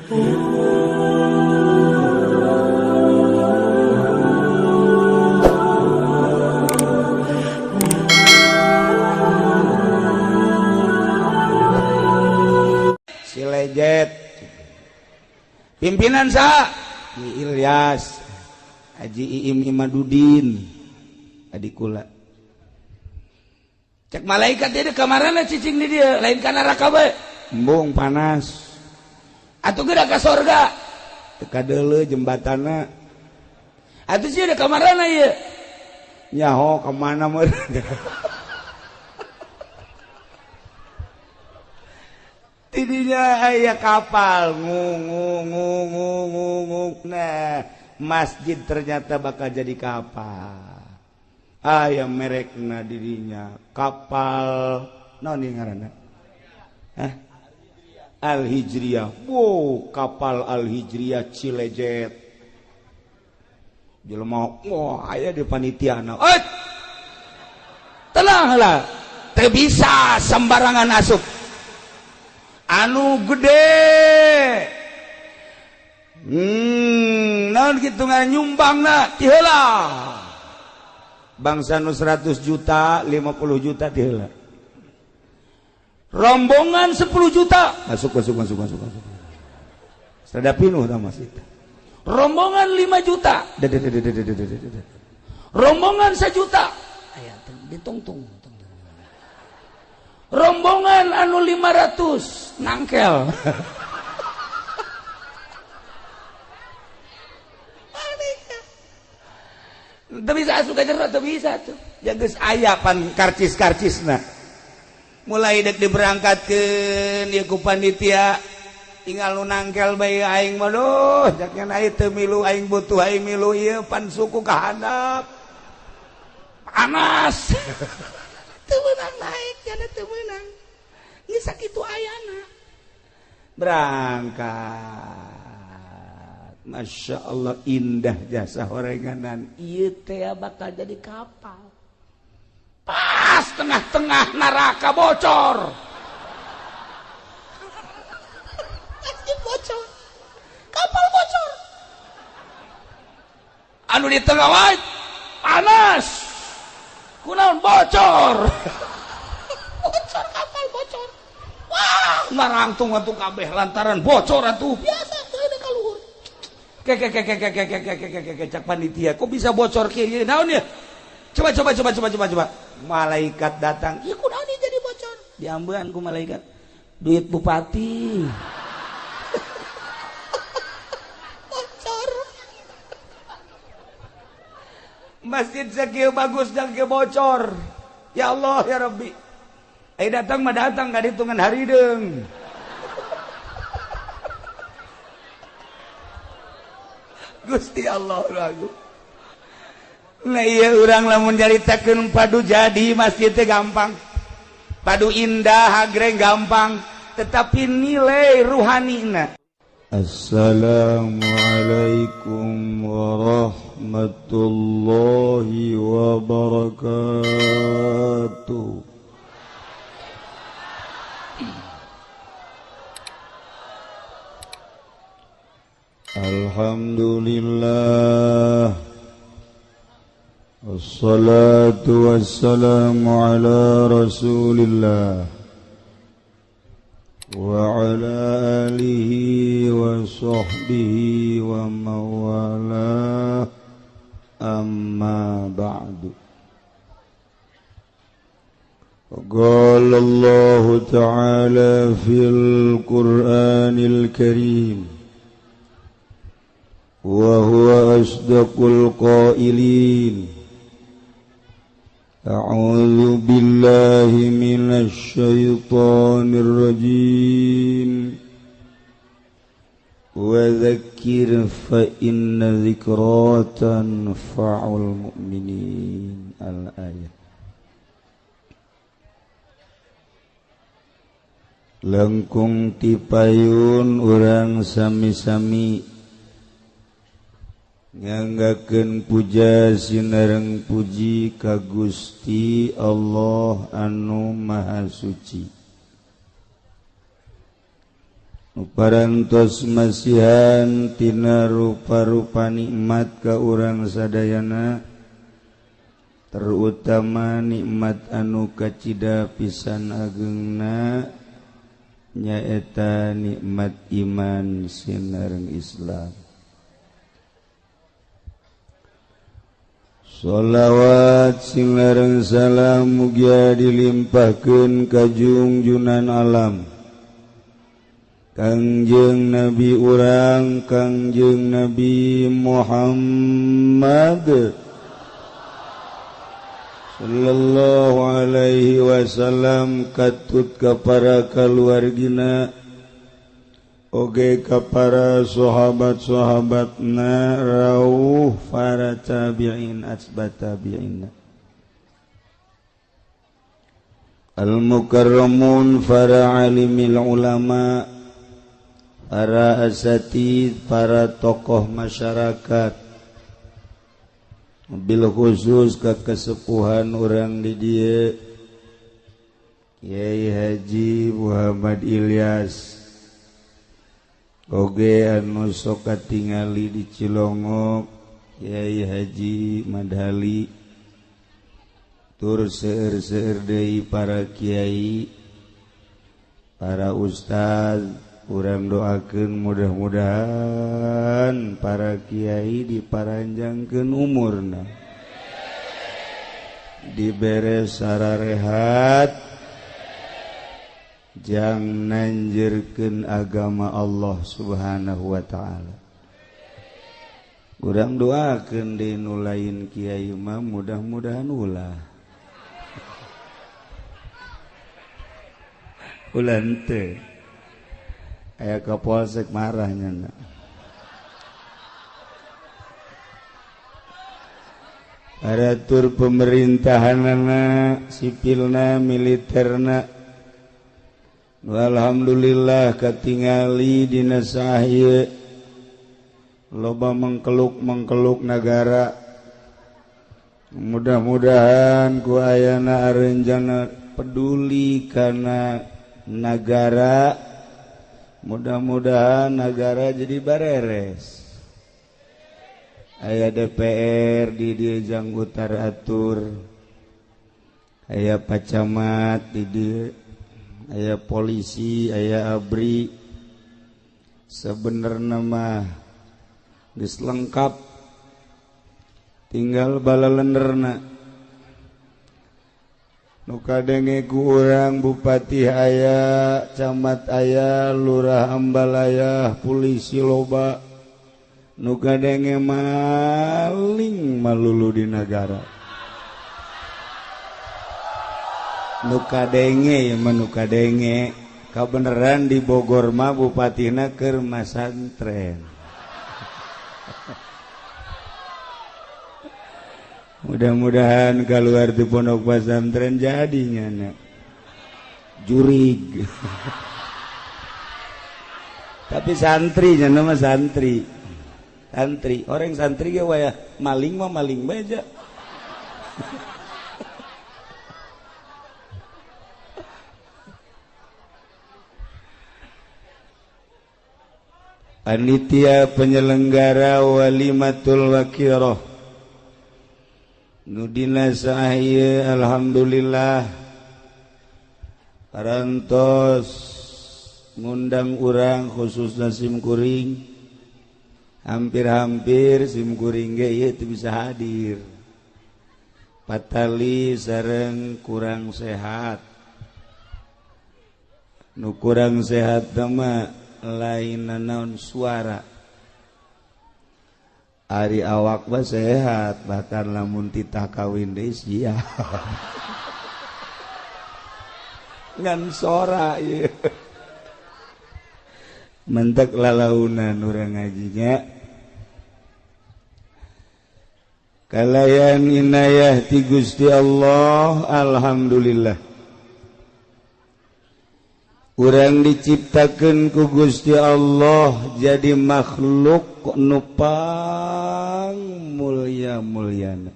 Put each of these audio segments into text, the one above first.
Si Lejet pimpinan sa Ki Ilyas Haji Iim Imadudin adikula cek malaikat dia kamarana cicing di dia lain kana neraka bae embung panas atuh geura ka sorga teu kadeuleu jembatanna atuh sih ada kamarana ieu nyaho ka mana meureun tidinya aya kapal ngung nah masjid ternyata bakal jadi kapal aya merekna dirinya kapal naon ieu ngaranna Al-Hijriyah kapal Al-Hijriyah Cilejet jelema aya di panitiana tenang lah teu bisa sembarangan asup anu gede naon kitu nyumbangna ti heula bangsa nu 100 juta 50 juta ti heula rombongan 10 juta masuk sada pinuh tah masjid rombongan 5 juta rombongan 1 juta aya ditungtung rombongan anu 500 nangkel teu bisa asup ka jero teu bisa tuh ya geus aya pan karcis-karcisna mulai dek diberangkatkeun ieu ku panitia tinggal nu nangkel bae aing mah duh jaknya aing teu milu aing butuh aing milu ieu pan suku ka handap panas teu meunang naik cenah teu meunang geus sakitu ayana berangkat Masya Allah indah jasa horenganan ieu teh bakal jadi kapal pas tengah-tengah neraka bocor masjid bocor kapal bocor anu di tengah wae panas kunaon bocor bocor kapal bocor wah narangtung atuh kabeh lantaran bocor atuh biasa teu ada kaluhur cak panitia kok bisa bocor kieu naon ya coba malaikat datang ieu kunaon ieu jadi bocor diambean ku malaikat duit bupati bocor masjid sakieu bagus dan kieu bocor ya Allah ya Rabbi datang mah datang gak dihitungan harideung Gusti Allah ragu nah iya urang lamun nyaritakeun padu jadi masjid teh gampang padu indah hagreng gampang tetapi nilai ruhanina Assalamualaikum warahmatullahi wabarakatuh. Alhamdulillah wassalatu wassalamu ala rasulillah wa ala alihi wa sahbihi wa mawala amma ba'du qala Allah ta'ala fil Qur'anil Karim وهو أصدق القائلين أعوذ بالله من الشيطان الرجيم وذكر فإن ذكرى تنفع المؤمنين الآية langkung tipayun urang sami-sami nganggakeun puja sinareng puji ka Gusti Allah anu maha suci parantos masihan tina rupa-rupa nikmat ka urang sadayana terutama nikmat anu kacida pisan ageungna nyaeta nikmat iman sinareng Islam. Sholawat sinareng salam mugia dilimpahkeun ka junjunan alam Kangjeng Nabi urang Kangjeng Nabi Muhammad sallallahu alaihi wasallam katut ka para kaluargina oge ka para sahabat-sahabatna rawuh para tabi'in asbat tabi'in al-mukarramun para alimil ulama para asatid para tokoh masyarakat bil khusus ka kesepuhan urang di dieu Kiai Haji Muhammad Ilyas oge anu sok katingali di Cilongok Kiai Haji Madhali tur seueur-seueur deui para kiai para ustaz urang doakeun mudah-mudahan para kiai diparanjangkeun umurna dibere sararehat jang nanjeurkeun agama Allah Subhanahu wa taala. Urang doakeun deui nu lain kiai mah mudah-mudahan ulah. Ulah henteu. Aya kapolsek marahnya. Aratur pemerintahanna, sipilna, militerna alhamdulillah katingali dina saha loba mengkeluk negara. Mudah-mudahan ku ayana areunjana peduli kana negara. Mudah-mudahan negara jadi bareres. Aya DPR di dieu jang utar atur. Aya pacamat di dieu. Aya polisi, aya abri. Sebenarnya mah geus lengkap. Tinggal balaleunderna. Nu kadenge ku urang bupati aya, camat aya, lurah ambal aya, polisi loba. Nu kadenge maling malulu di negara. Nu kadenge ya mah nu kadenge. Kabeneran di Bogor mah bupatina keur masantren. Mudah-mudahan keluar di pondok pesantren jadinya nak jurig. Tapi santri nya nama santri. Santri, orang santri ge waya maling mah maling bae. Panitia penyelenggara walimatul wakirah nudina sahaya alhamdulillah parantos ngundang urang khususna simkuring hampir-hampir simkuring ge ieu teu bisa hadir patali sareng kurang sehat nu kurang sehat mah lain naon suara ari awak mah sehat bahkan lamun titah kawin deui sia ngan sora ieu mentek lalaunan urang ngajinya kalayan inayah ti Gusti Allah alhamdulillah urang diciptakeun ku Gusti Allah jadi makhluk nu pang mulya-mulyana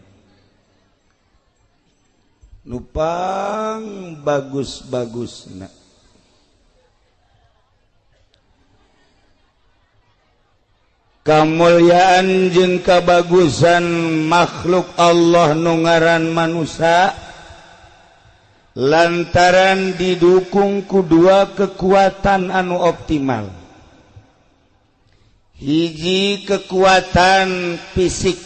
nu pang bagus-bagusna kamulyaan jeung kabagusan makhluk Allah nu ngaran manusia lantaran didukung ku dua kekuatan anu optimal. Hiji kekuatan fisik,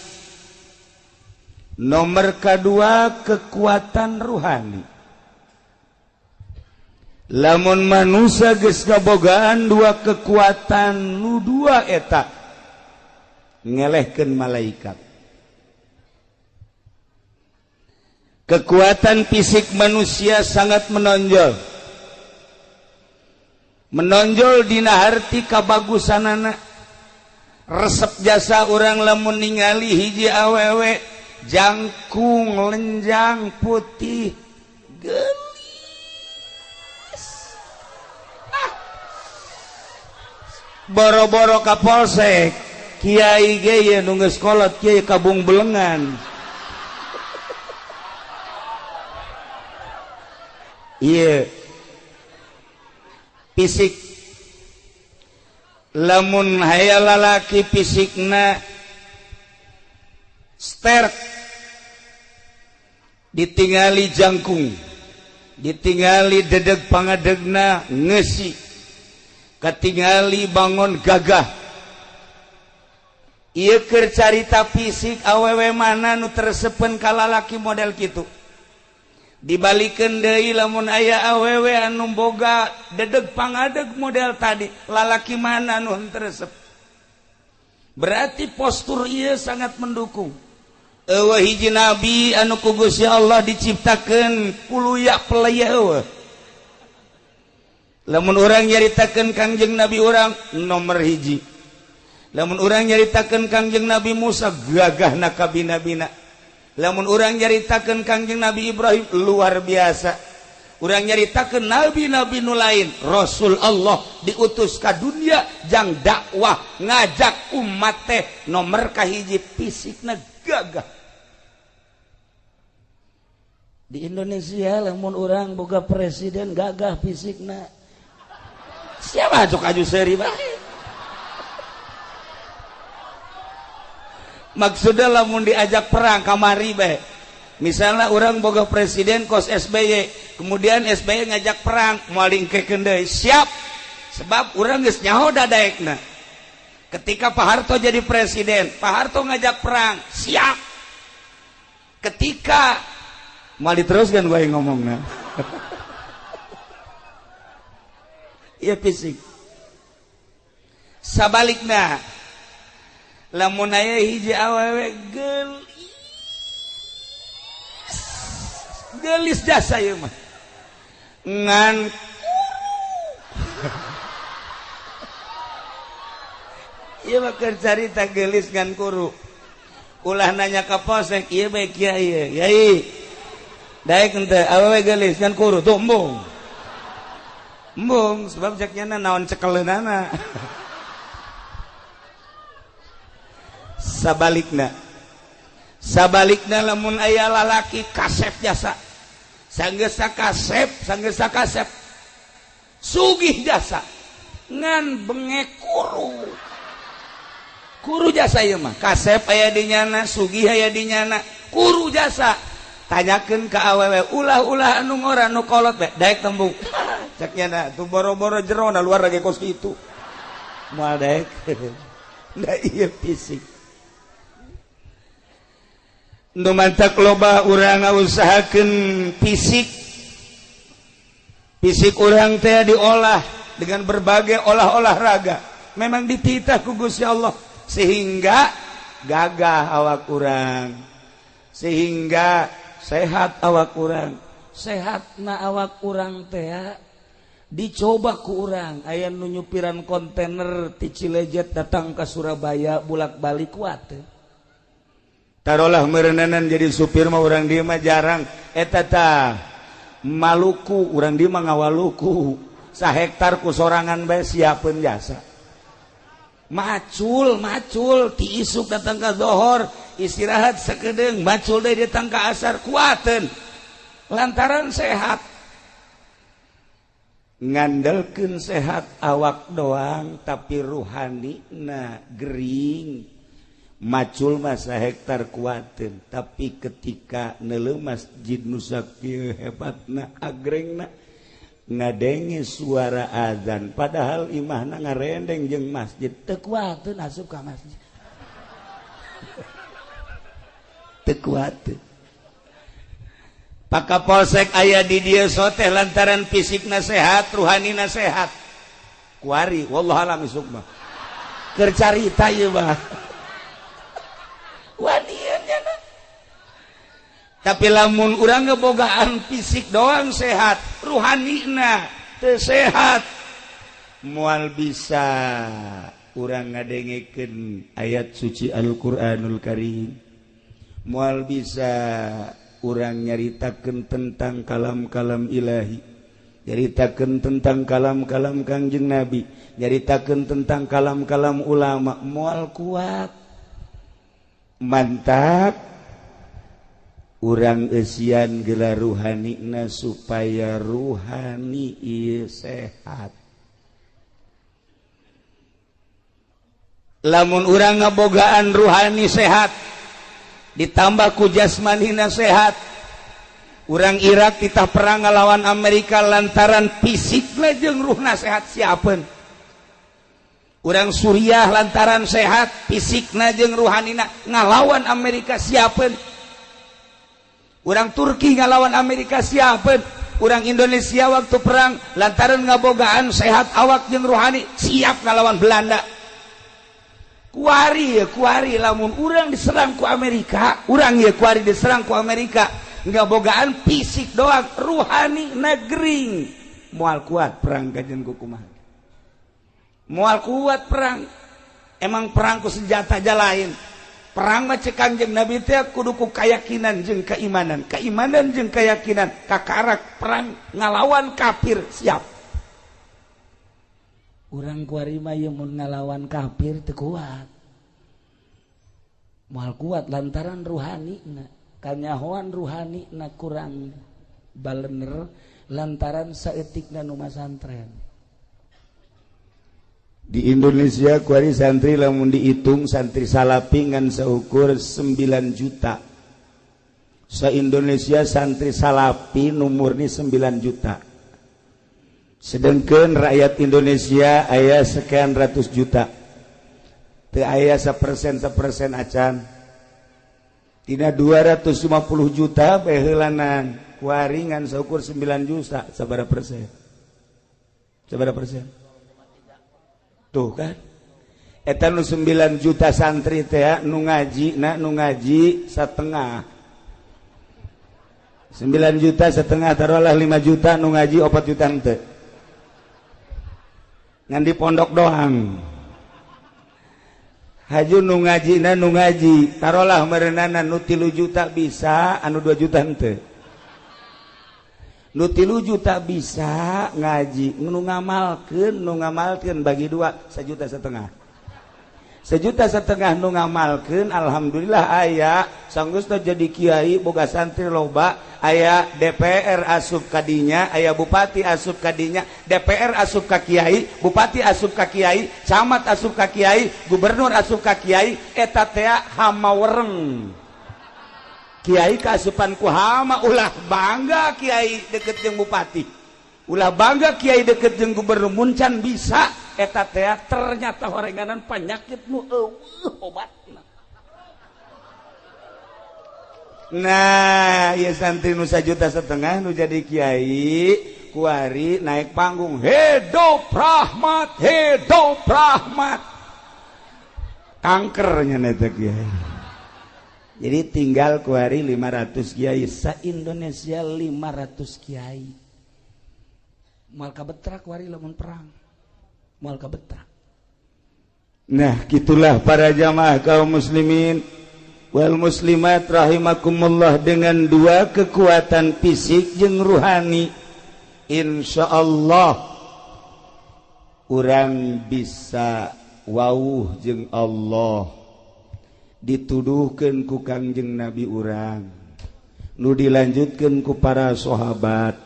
nomor kedua kekuatan ruhani. Lamun manusia geus kabogaan dua kekuatan nu dua eta ngelehkeun malaikat. Kekuatan fisik manusia sangat menonjol. Menonjol dina harti kabagusanana. Resep jasa orang lamun ningali hiji awewe jangkung lenjang putih gelis boro-boro ka polsek kiai ge nu geus kolot kiai kabung belengan iya fisik. Lamun hayal lalaki fisikna sterk ditingali jangkung ditingali dedeg pangadegna ngeusi katingali bangun gagah ieu keur carita fisik awewe mana nu teresepen ka lalaki model kitu dibalikeun deui lamun aya awewe anu boga dedeg pangadeg model tadi lalaki mana anu teresep berarti postur ieu sangat mendukung. Eueuh hiji nabi anu ku Gusti Allah diciptakeun puluya pelaya eueuh. Lamun urang nyaritakeun Kangjeng Nabi urang nomor hiji. Lamun urang nyaritakeun Kangjeng Nabi Musa gagahna kabina-bina. Lamun urang nyaritakeun Kangjeng Nabi Ibrahim luar biasa. Urang nyaritakeun nabi-nabi nu lain, Rasul Allah diutus ka dunia jang dakwah ngajak umat teh nomor kahiji fisikna gagah. Di Indonesia lamun urang boga presiden gagah fisikna. Siapa cok aju seri bae. Maksudnya lamun diajak perang kamari bae. Misalnya orang boga presiden kos SBY, kemudian SBY ngajak perang moal dingkekeun deui, siap. Sebab urang geus nyaho dadaekna. Ketika Pak Harto jadi presiden, Pak Harto ngajak perang, siap. Ketika moal diteruskan gue ngomongna. Iya fisik. Sabalikna lamun aya hiji awewe gelis jasa ieu mah ngan ieu mah keur carita gelis ngan kuru ulah nanya ka polsek ieu bae kiai yai daek henteu awewe gelis ngan kuru tuh embung sebab jaknya naon cekeleunana. Sabalikna lamun aya lalaki kasep jasa sanggeus kasep sugih jasa ngan bengek kuru jasa ieu mah kasep aya di nyana sugih aya di nyana kuru jasa tanyakeun ka awewe ulah anu ngora nu kolot bae daek tembung cek nyana tu boro-boro jerona luar lagi kos kitu moal daek da ieu fisik. Nu mantak loba urang ngausahakeun fisik urang teh diolah dengan berbagai olahraga. Memang dititah ku Gusti Allah sehingga gagah awak urang, sehingga sehat awak urang. Sehatna awak urang teh dicoba ku urang aya nu nyupiran kontainer ti Cilejet datang ke Surabaya bolak-balik kuat teh. Taruhlah merendanan jadi supir mah urang dieu mah jarang eta tah Maluku urang dieu mah ngawaluku 1 hektar ku sorangan bae siapeun jasa macul ti isuk datang ka zohor istirahat sakedeung macul deui datang ka asar kuateun lantaran sehat ngandalkeun sehat awak doang tapi ruhani na gering macul masa hektar kuatin tapi ketika neuleuh masjid nu sakieu hebatna agrengna ngadenge suara azan padahal imahna ngarendeng jeung masjid teu kuateun asup ka masjid teu kuateun Pak Kapolsek aya di dieu soteh lantaran fisikna sehat ruhanina sehat kuari wallahu alam isuk mah keur carita ieu mah wadiannya tapi lamun urang ngebogaan fisik doang sehat ruhanina teu sehat moal bisa urang ngadengekeun ayat suci Al-Qur'anul Karim moal bisa urang nyaritakeun tentang kalam-kalam ilahi nyaritakeun tentang kalam-kalam Kangjeng Nabi nyaritakeun tentang kalam-kalam ulama moal kuat mantap urang eusian geula ruhanina supaya ruhani ieu sehat lamun urang ngabogaan ruhani sehat ditambah ku jasmanina sehat urang Irak titah perang ngalawan Amerika lantaran fisikna jeung ruhna sehat siapeun urang Suriah lantaran sehat fisikna jeung ruhanina ngalawan Amerika siapeun urang Turki ngalawan Amerika siapeun urang Indonesia waktu perang lantaran ngabogaan sehat awak jeung ruhani siap ngalawan Belanda kuari lamun urang diserang ku Amerika urang ye kuari diserang ku Amerika ngabogaan fisik doang ruhani nagring moal kuat perang kajen kumaha moal kuat perang emang perang ku senjata aja lain perang mah cek Kangjeng Nabi teh kudu ku keyakinan jeung keimanan jeung keyakinan kakarak perang ngalawan kafir siap urang kuari mah ye mun ngalawan kafir teu kuat moal kuat lantaran ruhanina kanyahoan ruhanina kurang balener lantaran saeutikna nu masantren di Indonesia kuari santri lamun dihitung santri salapi ngan seukur 9 juta sa Indonesia santri salapi numurni 9 juta sedangkan rakyat Indonesia aya sekian ratus juta teu aya 1% acan tina 250 juta bae heulanan kuari ngan seukur 9 juta sabaraha persen tuh kan eta nu 9 juta santri teh nu ngaji satengah 9 juta setengah taruhlah 5 juta nu ngaji 4 juta teh ngan di pondok doang haju nu ngaji taruhlah merenana nu 3 juta bisa anu 2 juta teh nu 3 juta bisa ngaji nu ngamalkeun bagi 2 1,5 juta 1,5 juta nu ngamalkeun alhamdulillah aya sanggeus jadi kiai boga santri loba aya DPR asup kadinya aya bupati asup kadinya DPR asup ka kiai bupati asup ka kiai camat asup ka kiai gubernur asup ka kiai eta teh hama wereng kiai kaasupan ku hama ulah bangga kiai deket jeung bupati ulah bangga kiai deket jeung gubernur muncan bisa eta teh ternyata horenganan penyakit nu obatna nah ieu santri nu 1,5 juta nu jadi kiai kuari naik panggung hidup rahmat kankernya eta kiai jadi tinggal kuari 500 kiai sa Indonesia 500 kiai moal kabetrak kuari lamun perang moal kabetrak nah gitulah para jamaah kaum muslimin wal muslimat rahimakumullah dengan 2 kekuatan fisik jeung ruhani insyaallah urang bisa wauh jeung Allah dituduhkeun ku Kangjeng Nabi urang nu dilanjutkeun ku para sahabat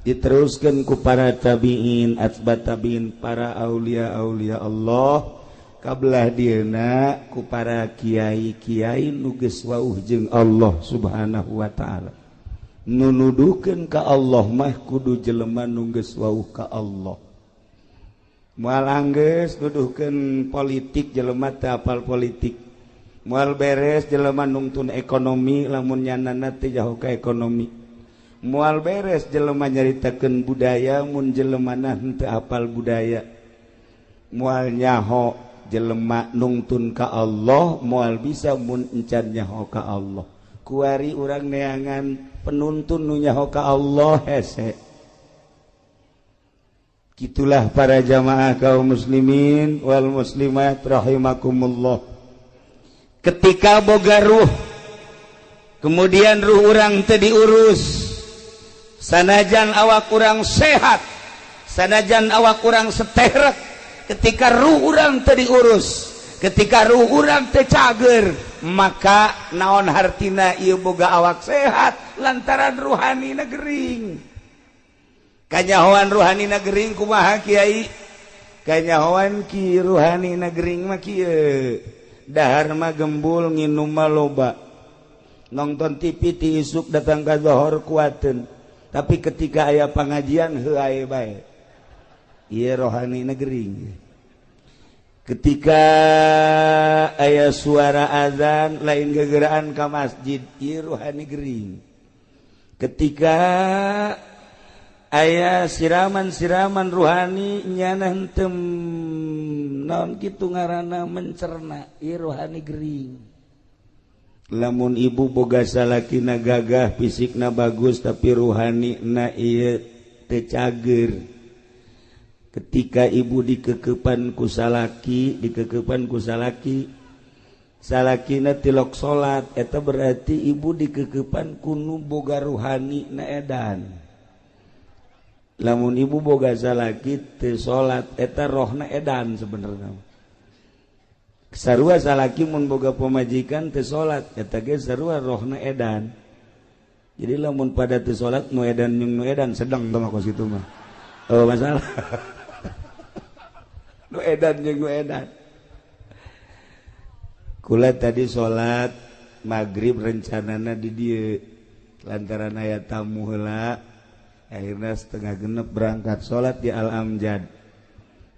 diteruskan ku para tabiin atba tabiin para aulia-aulia Allah kabelah dieuna ku para kiai-kiai nu geus wauh jeung Allah Subhanahu wa taala. Nu nuduhkeun ka Allah mah kudu jelema nu geus wauh ka Allah. Moal anggeus nuduhkeun politik jelema teu apal politik. Moal beres jelema nungtun ekonomi lamun nyanana teu jauh ka ekonomi. Moal beres jelema nyaritakeun budaya mun jelemana henteu apal budaya. Moal nyaho jelema nungtun ka Allah moal bisa mun encan nyaho ka Allah. Kuari urang neangan penuntun nu nyaho ka Allah hese. Kitulah para jamaah kaum muslimin wal muslimat rahimakumullah. Ketika boga ruh kemudian ruh urang teu diurus, sanajan awak urang sehat, sanajan awak urang seterek, ketika ruh urang teu diurus, ketika ruh urang teu cager, maka naon hartina ieu boga awak sehat lantaran ruhanina gering. Kanyahoan ruhanina gering kumaha kiai? Kanyahoan ki ruhanina gering mah kieu. Dahar mah gembul nginum mah loba. Nonton TV ti isuk datang ka zohor kuateun. Tapi ketika aya pangajian heuh ae bae. Ieu rohanina gering. Ketika aya suara azan lain gegeraan ka masjid, ieu rohani gering. Ketika aya siraman-siraman ruhani nyana henteu naon kitu ngaranna mencerna, ieu rohani gering. Lamun ibu boga salakina gagah fisikna bagus tapi ruhanina ieu teu cager. Ketika ibu dikekepan ku salaki, salakina tilok salat, eta berarti ibu dikekepan ku nu boga ruhani na edan. Lamun ibu boga salaki teu salat, eta rohna edan sebenarnya. Sarua salaki mun boga pamajikan teu salat, eta ge sarua rohna edan. Jadi lamun pada teu salat nu edan jeung nu edan sedang tah kos kitu mah. Oh masalah. Nu edan jeung nu edan. Kula tadi salat maghrib rencanana di dieu lantaran aya tamu heula. Akhirnya setengah genep berangkat sholat di Al-Amjad.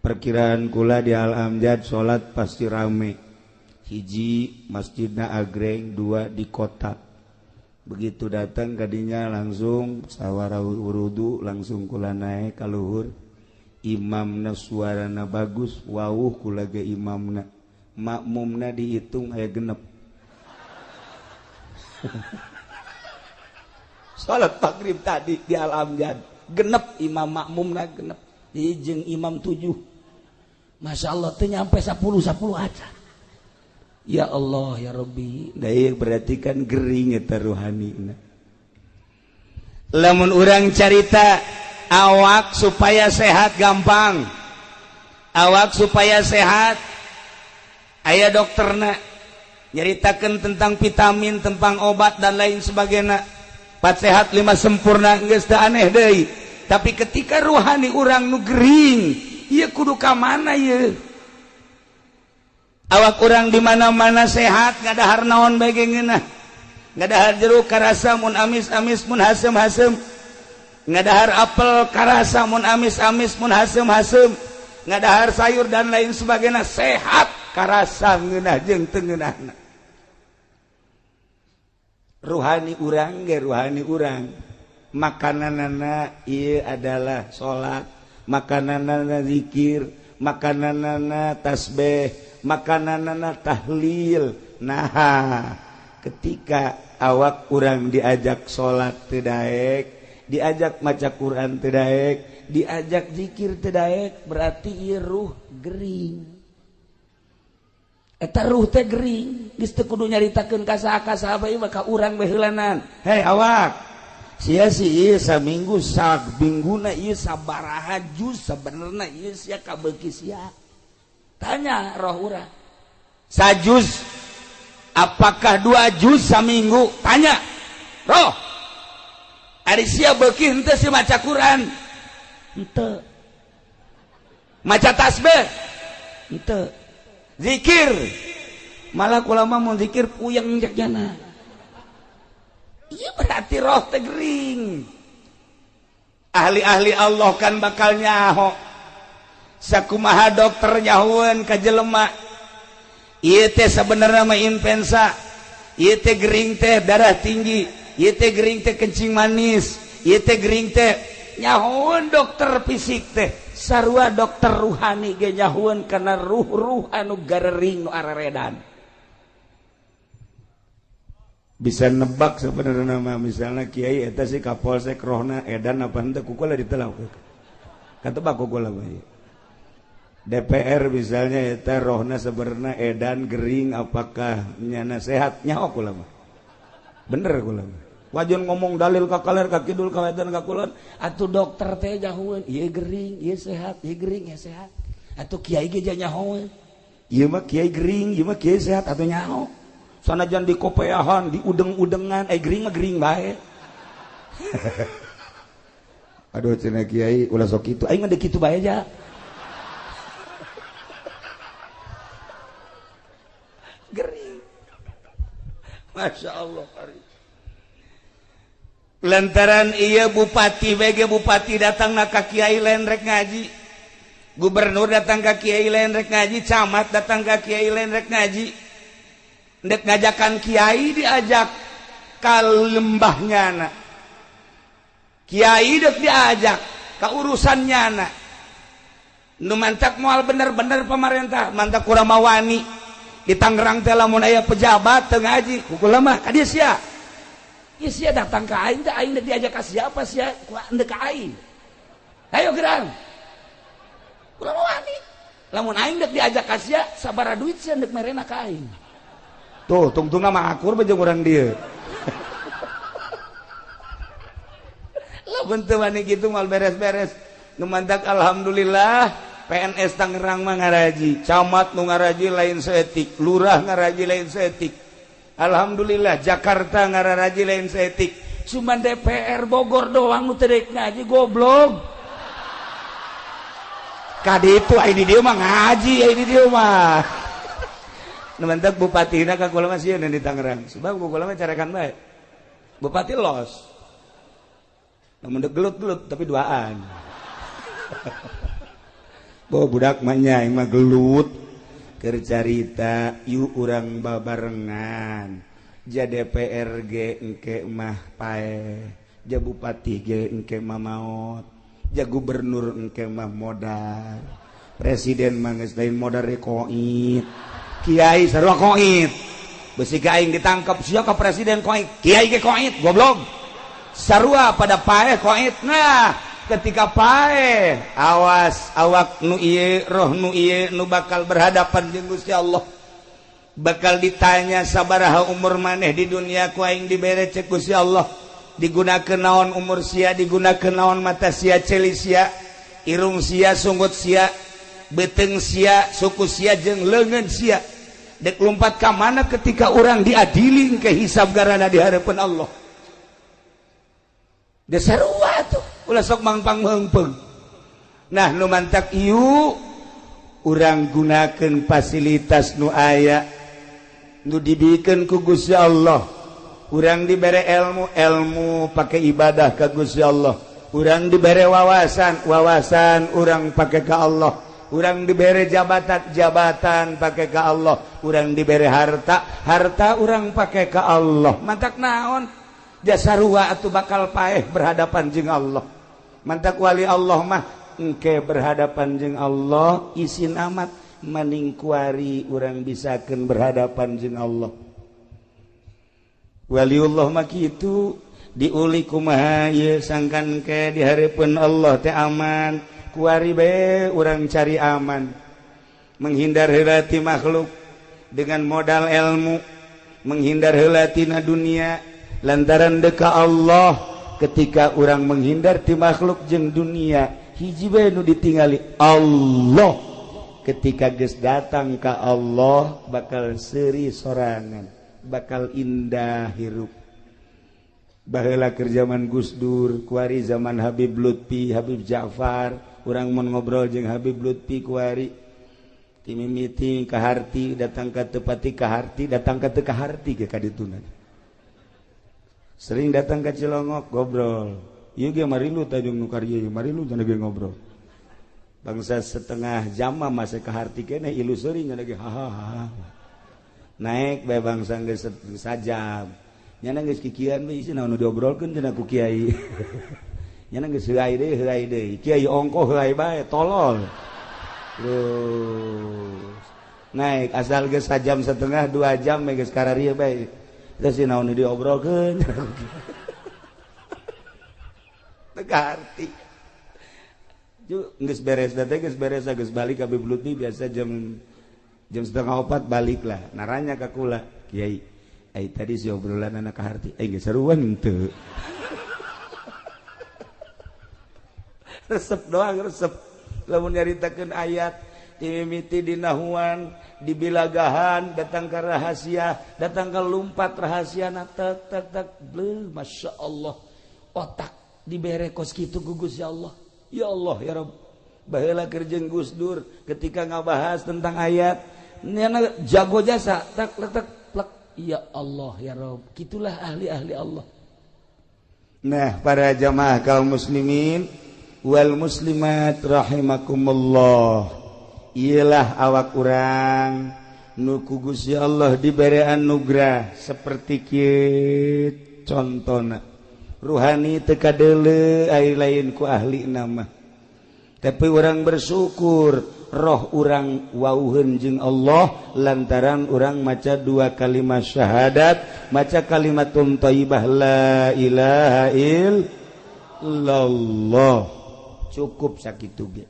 Perkiraan kula di Al-Amjad sholat pasti rame. Hiji masjidna agreng, dua di kota. Begitu datang kadinya langsung sawara wurudu, langsung kula naik ka luhur. Imamna suarana bagus, wawuh kula ge imamna. Makmumna dihitung aya genep. Salat maghrib tadi di Al-Amjad genep, imam makmumna genep, jeung imam 7. Masya Allah teu nyampe 10 aja. Ya Allah ya Rabbi, da ieu berarti kan gering eta ruhanina. Lamun urang carita awak supaya sehat gampang. Awak supaya sehat aya dokterna nyaritakeun tentang vitamin, tentang obat dan lain sebagainya. 4 sehat 5 sempurna geus teu aneh deui. Tapi ketika ruhani urang nu gering, ieu kudu ka mana ieu? Awak urang di mana-mana sehat, ngadahar naon bae ge ngeunah. Ngadahar jeruk karasa mun amis-amis mun hasem-hasem. Ngadahar apel karasa mun amis-amis mun hasem-hasem. Ngadahar sayur dan lain sebagainya sehat karasa ngeunah jeung teu ngeunahna. Ruhani urang ge ruhani urang. Makananana ieu adalah salat, makananana zikir, makananana tasbih, makananana tahlil. Nah, ketika awak urang diajak salat teu daek, diajak maca Quran teu daek, diajak zikir teu daek, berarti ieu ruh gering. Eta ruh teh gering, geus teu kudu nyaritakeun ka saha-saha bae ka urang bae heulanan. Hei awak, sia si ieu saminggu samingguna ieu sabaraha juz sabenerna ieu sia kabeuki sia. Tanya roh urang. Sajuz apakah 2 juz saminggu? Tanya. Roh. ari sia beuki henteu si maca Quran henteu maca tasbih henteu zikir malah ulama mau zikir puyeng jagjana iya berarti roh teh gering ahli-ahli Allah kan bakal nyaho sakumaha dokter nyahuan ka jelema ieu teh sabenerna mah influenza ieu teh gering teh darah tinggi ieu teh gering teh kencing manis ieu teh gering teh nyahuan dokter fisik teh sarua dokter ruhani ge nyahuan kana ruh-ruh anu garering nu araredan bisa nebak sebenarnya nama misalnya kiai eta si kapolsek rohna edan apa henteu kukula ditelau katebak kukula bae DPR misalnya eta rohna sebenarnya edan gering apakah nyana sehat nyaho kula mah bener kula mah wajon ngomong dalil ka kaler ka kidul ka wetan ka kulon atuh dokter teh nyahoeun ieu gering ieu sehat ieu gering ieu sehat atuh kiai ge nyahoeun ieu mah kiai gering ieu mah kiai sehat atuh nyaho sanajan di kopeahan di udeng-udengan gering mah gering bae aduh cenah kiai ulah sok kitu aing mah deuk kitu bae aja gering Masya Allah lantaran iya bupati bege bupati datang ka kiai lain rek ngaji gubernur datang ka kiai lain rek ngaji camat datang ka kiai lain rek ngaji ndek ngajakan kiai diajak ka lembahnya anak kiai dek diajak ka urusannya anak nu mantak moal bener-bener pemerintah mantak kurang mawani di Tangerang teh lamun aya pejabat teu ngaji kukula mah ka dieu sia ieu sia datang ka aing teh aing diajak ka siapa sia ku ndek ka aing ayo gerang kurang mawani lamun aing dek diajak ka sia sabaraha duit sia ndek merena ka aing tuh tungtungna mah akur bejeng urang dieu lamun teu wani kitu mal beres-beres nu mantak alhamdulillah PNS Tangerang mah ngaraji camat nu ngaraji lain seetik lurah ngaraji lain seetik alhamdulillah Jakarta ngaraji lain seetik cuman DPR Bogor doang nu teu deuk ngaji goblok kaditu ai di dieu mah ngaji ai di dieu mah nementek bupatina ka kula mah sieun di Tangerang sebab kula mah carekan bae bupati los namun dek gelut-gelut tapi duaan bawa budak mah nya mah gelut keur carita yuk urang babarengan ja DPR ge engke mah pae ja bupati ge engke mah maot ja gubernur engke mah modal presiden mah geus lain modal rekoit kiai sarua koit besi aing ditangkap sia ka presiden koit kiai ge koit goblok sarua pada paeh koit nah ketika paeh awas awak nu ieu roh nu ieu nu bakal berhadapan jeung Gusti Allah bakal ditanya sabaraha umur maneh di dunia ku aing dibere cek Gusti Allah digunakeun naon umur sia digunakeun naon mata sia ceuli sia irung sia sunggut sia beteng sia suku sia jeung leungeun sia dek lompat ka mana ketika orang diadili ke hisab garana di harapan Allah desarua tuh ulah sok mangpang meungpeung nah nu mantak ieu urang gunakeun fasilitas nu aya nu dibikeun ku Gusti Allah urang dibere ilmu pake ibadah ka Gusti Allah urang dibere wawasan urang pake ka Allah urang dibere jabatan pake ka Allah urang dibere harta urang pake ka Allah mantak naon jasarua atuh bakal paeh berhadapan jeung Allah mantak wali Allah mah engke berhadapan jeung Allah isin amat maning kuari urang bisakeun berhadapan jeung Allah waliullah mah kitu diuli kumaha ieu sangkan ke di hareupeun Allah teh aman kuari bae urang cari aman menghindar heula ti makhluk dengan modal ilmu menghindar heula tina dunia lantaran deka Allah ketika urang menghindar ti makhluk jeung dunia hiji bae nu ditingali Allah ketika geus datang ka Allah bakal seuri sorangan bakal indah hirup baheula keur zaman Gus Dur kuari zaman Habib Lutfi Habib Ja'far urang mun ngobrol jeung Habib Lutfi kuari ti mimiti ka harti datang ka tepati ka harti datang ka teu ka harti ke kadituna sering datang ka Cilongok ngobrol ieu ge marilu tajung nu karya marilu cenah ge ngobrol bangsa setengah jam mah masih ka harti keneh ilu seuring cenah ge hahaha naik bae bangsa geus sajam nyana geus kikian we isi naon nu diobrolkeun cenah ku kiai nyana geus heuai deui kiai ongko heuai bae tolol terus naik asal geus sajam setengah 2 jam we geus kararieu bae terus naon nu diobrolkeun teu arti geus beres da teh geus beres geus balik ka Habib Lutfi biasa jam 3:30 balik lah naranya ka kula kiai ai tadi si obrolan anak ka harti ai geus saruan teu resep doang resep lamun nyaritakeun ayat dimimiti di nahuan di bilagahan datang ke rahasia datang ke lumpat rahasia tek tek tek bleu masyaallah otak dibere kos kitu ku Gusti Allah ya Rabb baheula keur jeung Gus Dur ketika ngabahas tentang ayat nyana jago jasa tak letak plek ya Allah ya Rabb kitulah ahli-ahli Allah. Nah para jamaah kaum muslimin wal muslimat rahimakumullah ialah awak urang nu ku Gusti Allah dibere anugerah seperti kieu contona ruhani teu kadeuleu ai lain ku ahli nama tapi urang bersyukur roh urang wauheun jeung Allah lantaran urang maca 2 kalimat syahadat maca kalimatun thayyibah la ilaha illallah cukup sakitu ge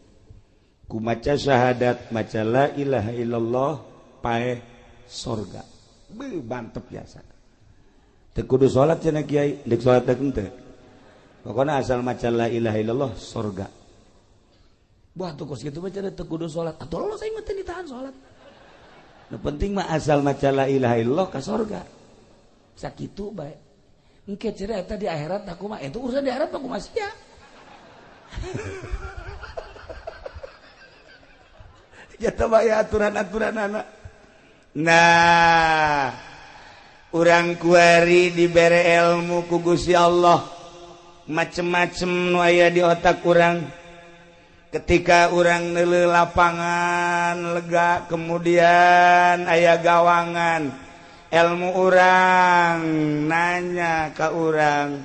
ku maca syahadat maca la ilaha illallah paeh surga beuh mantep biasa teu kudu salat cenah kiai deuk salat teh henteu pokona asal maca la ilaha illallah surga buah tuh kos kitu baca teu kudu salat atuh Allah saya mah teu ditahan salat nu penting mah asal maca la ilaha illallah ka surga sakitu bae engke cenah eta di akhirat aku mah itu urusan di akhirat aku masih ya jatuh bae aturan-aturan anak nah urang kuari dibere ilmu ku Gusti Allah macem-macem nu aya di otak urang ketika urang neuleuh lapangan lega kemudian aya gawangan ilmu urang nanya ka urang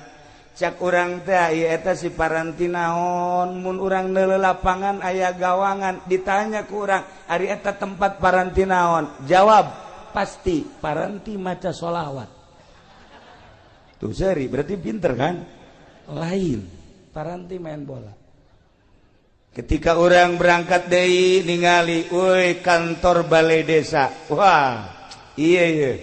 cak urang teh ieu eta si paranti naon mun urang neuleuh lapangan aya gawangan ditanya ku urang ari eta tempat paranti naon jawab pasti paranti maca sholawat tuh seri berarti pinter kan lain paranti main bola ketika orang berangkat deui ningali euy kantor balai desa wah iya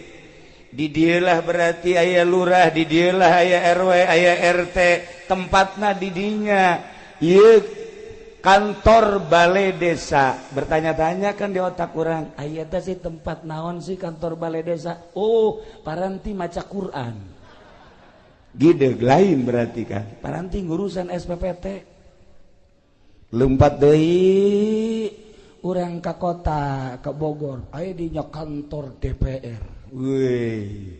di dieulah berarti aya lurah di dieulah aya RW aya RT tempatna di dinya ieu kantor balai desa bertanya-tanya kan di otak orang aya teh si tempat naon sih kantor balai desa oh paranti maca Quran gideg lain berarti kan paranti ngurusan SPPT lumpat deui urang ka kota ka Bogor aya dinya kantor DPR weuy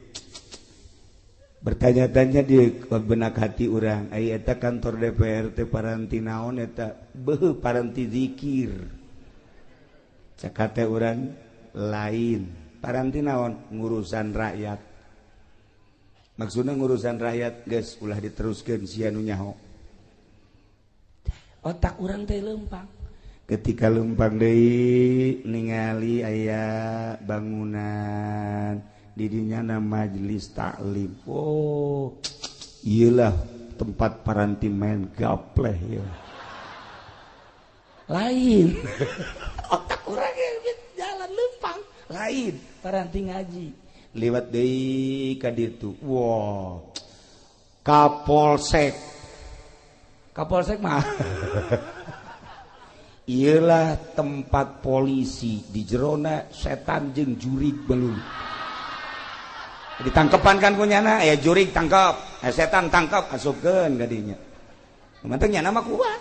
bertanya-tanya di benak hati urang aya eta kantor DPR teh paranti naon eta beuh paranti zikir cakate urang lain paranti naon ngurusan rakyat maksudna ngurusan rakyat geus ulah diteruskeun sia nu nyaho otak urang teh leumpang ketika leumpang deui ningali aya bangunan di dinyana majelis taklim oh iyalah tempat paranti main gapleh ya lain otak urang jalan leumpang lain paranti ngaji liwat deui ka ditu wow Kapolsek mah iyalah tempat polisi di jerona setan jeung jurig belum ditangkepan kan kunyana aya jurig tangkap setan tangkap asupkeun ka dinya manteng nyana mah kuat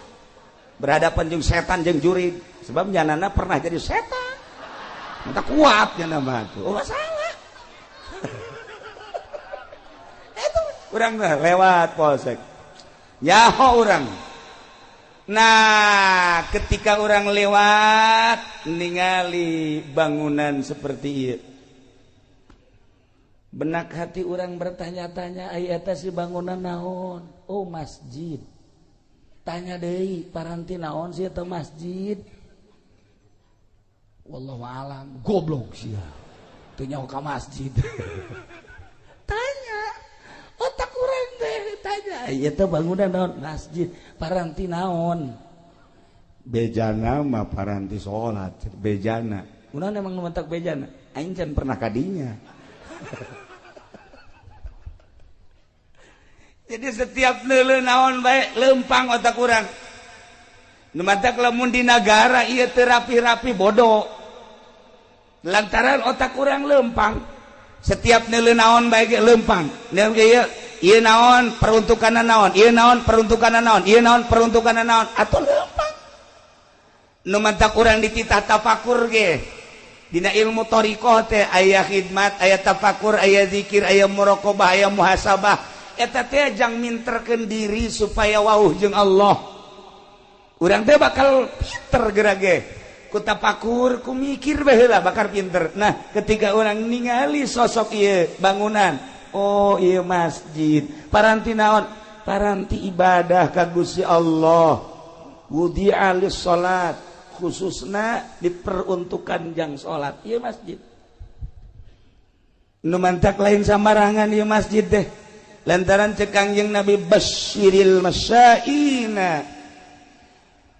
berhadapan jeung setan jeung jurig sebab nyanana pernah jadi setan mantap kuat nyana mah tuh oh masalah itu urang mah lewat polsek nyaho urang. Nah ketika orang lewat ningali bangunan seperti ieu benak hati orang bertanya-tanya aya eta si bangunan naon oh masjid tanya deui paranti naon sih eta masjid wallahu alam goblok sia teu nyaho ka masjid tanya otak urang teh tanya ieu teh bangunan naon masjid paranti naon bejana mah paranti salat bejana kunaon emang nu mentak bejana aing can pernah kadinya jadi setiap neuleuh naon bae leumpang otak urang nu mentak lamun di nagara ieu teu rapi-rapi bodoh lantaran otak urang leumpang setiap neuleuh naon bae ge leumpang neuleuh ieu ieu naon peruntukanna naon ieu naon peruntukanna naon ieu naon peruntukanna naon atuh leumpang nu mantak urang dititah tafakur ge dina ilmu thariqah teh aya khidmat aya tafakur aya zikir aya muraqabah aya muhasabah eta teh jang minterkeun diri supaya wauh jeung Allah urang teh bakal pinter geura ge ku tafakur ku mikir bae heula bakal pinter nah ketika urang ningali sosok ieu bangunan oh iya masjid paranti naon paranti ibadah ka Gusti Allah wudi'a lis salat khususna diperuntukkan jang salat ieu masjid nu mantak lain samarangan ieu masjid teh lantaran cek Kangjeng Nabi basyiril masyaina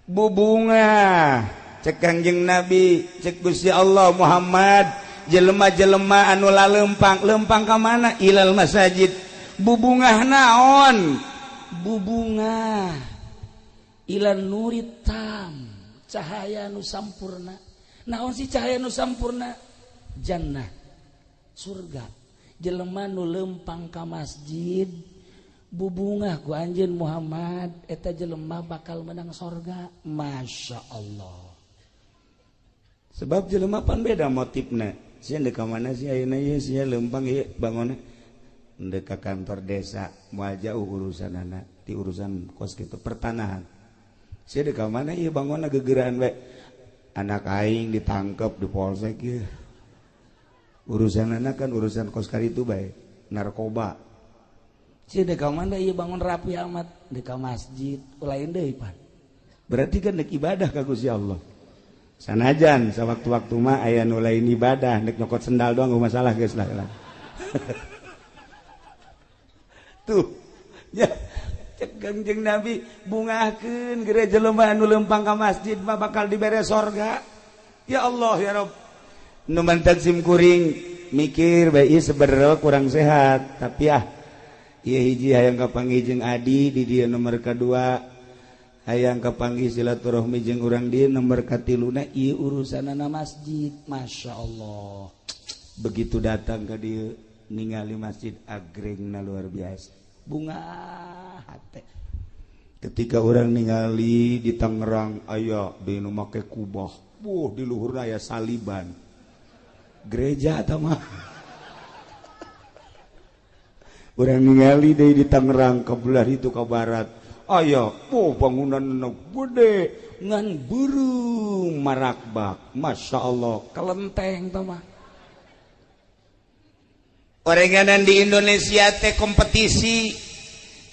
bubunga cek Kangjeng Nabi cek Gusti Allah Muhammad jelema-jelema anu lempang ka mana ilal masajid bubungah naon bubungah ilan nuritam cahaya nu sampurna naon si cahaya nu sampurna jannah surga jelema nu lempang ka masjid bubungah ku anjeun Muhammad eta jelema bakal menang surga masya Allah sebab jelema pan beda motifna sia deuk ka mana sih ayeuna ieu sia lempang ieu bangunna deuk ka kantor desa moal jauh urusanana ti urusan kos kitu pertanahan sia deuk ka mana ieu bangunna gegeuraan we anak aing ditangkep di polsek ieu urusanana kan urusan kos karitu bae narkoba sia deuk ka mana ieu bangun rapi amat deuk ka masjid lain deui pan berarti kan deuk ibadah ka Gusti Allah sanajan sewaktu-waktu mah aya nu lain ibadah nek nyokot sendal doang masalah geus lah tuh ya cek Kangjeng Nabi bungahkeun geura jelema anu lempang ka masjid mah bakal dibere sorga ya Allah ya Rabb nu mantak sim kuring mikir bae ieu sebenarnya kurang sehat tapi ieu hiji hayang kapanggih jeung Adi di dieu nomor kedua hayang kapanggih silaturahmi jeung urang dieu nomor katiluna ieu urusanana masjid masya Allah begitu datang ka dieu ningali masjid agrengna luar biasa bunga hate ketika orang ningali di Tangerang aya di nu make kubah di luhurna aya saliban gereja eta mah urang ningali deui di Tangerang ka belah itu ka barat aya bangunan nu gede ngan burung marakbak masya Allah kelenteng tah mah orenganan di Indonesia teh kompetisi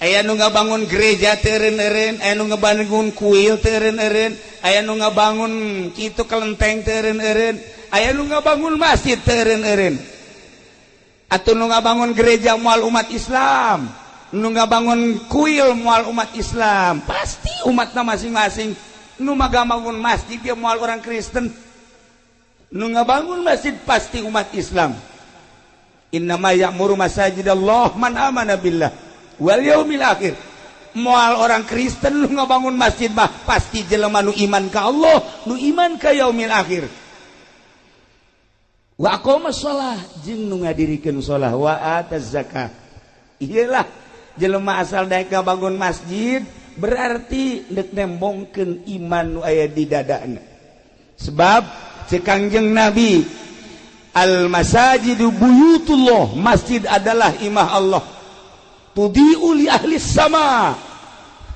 aya nu ngabangun gereja teu eureun-eureun aya nu ngabangun kuil teu eureun-eureun aya nu ngabangun kitu kelenteng teu eureun-eureun aya nu ngabangun masjid teu eureun-eureun atuh nu ngabangun gereja moal umat Islam nu ngabangun kuil moal umat Islam pasti umatna masing-masing nu ngabangun masjid dia moal orang Kristen nu ngabangun masjid pasti umat Islam innama ya'muru masajidallah man amana billah wal yaumil akhir moal orang Kristen nu ngabangun masjid mah pasti jelema nu iman ka Allah nu iman ka yaumil akhir wa aqama shalah jeung nu ngadirikeun shalah wa ataz zakat. Iyalah jelema asal daek bangun masjid berarti dek nembongkeun iman nu aya di dadana. Sebab cek Kangjeng Nabi al masajidu buyutullah, masjid adalah imah Allah. Tudiu li ahli sama,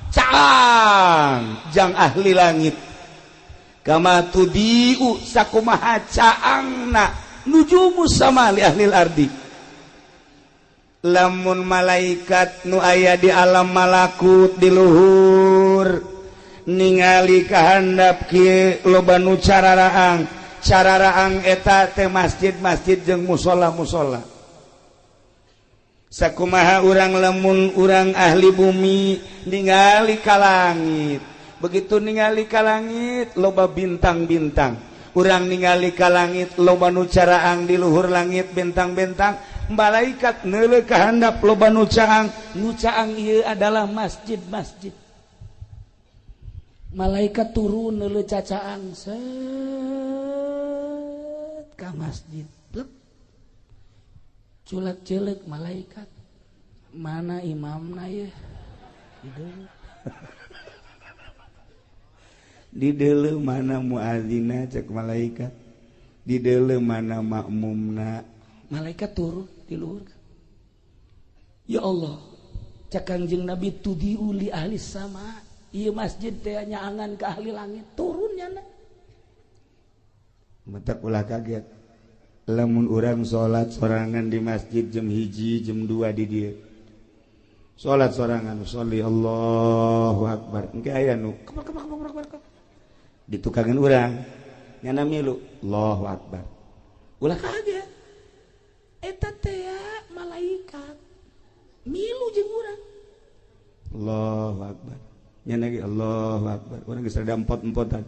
caang jang ahli langit. Kama tudiu sakumaha caangna nujumus sama li ahli ardi. Lamun malaikat nu aya di alam malakut di luhur ningali kahandap kieu loba nu cararaang eta teh masjid-masjid jeung musola-musola. Sakumaha urang lamun urang ahli bumi ningali ka langit, begitu ningali ka langit loba bintang-bintang, urang ningali ka langit loba nu caraang di luhur langit bintang-bintang, malaikat neuleuh ka handap loba nu caang ieu adalah masjid-masjid. Malaikat turun neuleuh cacaang set ka masjid. Culak-celek malaikat, mana imamna ya? Di deuleu mana muadzina cek malaikat, di deuleu mana makmumna. Malaikat turun di luhur. Ya Allah, cek Kangjeng Nabi tudiu li ahli sama. Ieu masjid teh nyaangan ka ahli langit, turun nya. Matak ulah kaget. Lamun urang salat sorangan di masjid jam 1 jam 2 di dieu. Salat sorangan sholli Allahu akbar. Engke aya nu ditukangan urang nyana milu Allahu akbar. Ulah kaget. Eta teh malaikat milu jeung urang. Allahu akbar. Nyana ge Allahu akbar. Urang geus rada empot-empotan.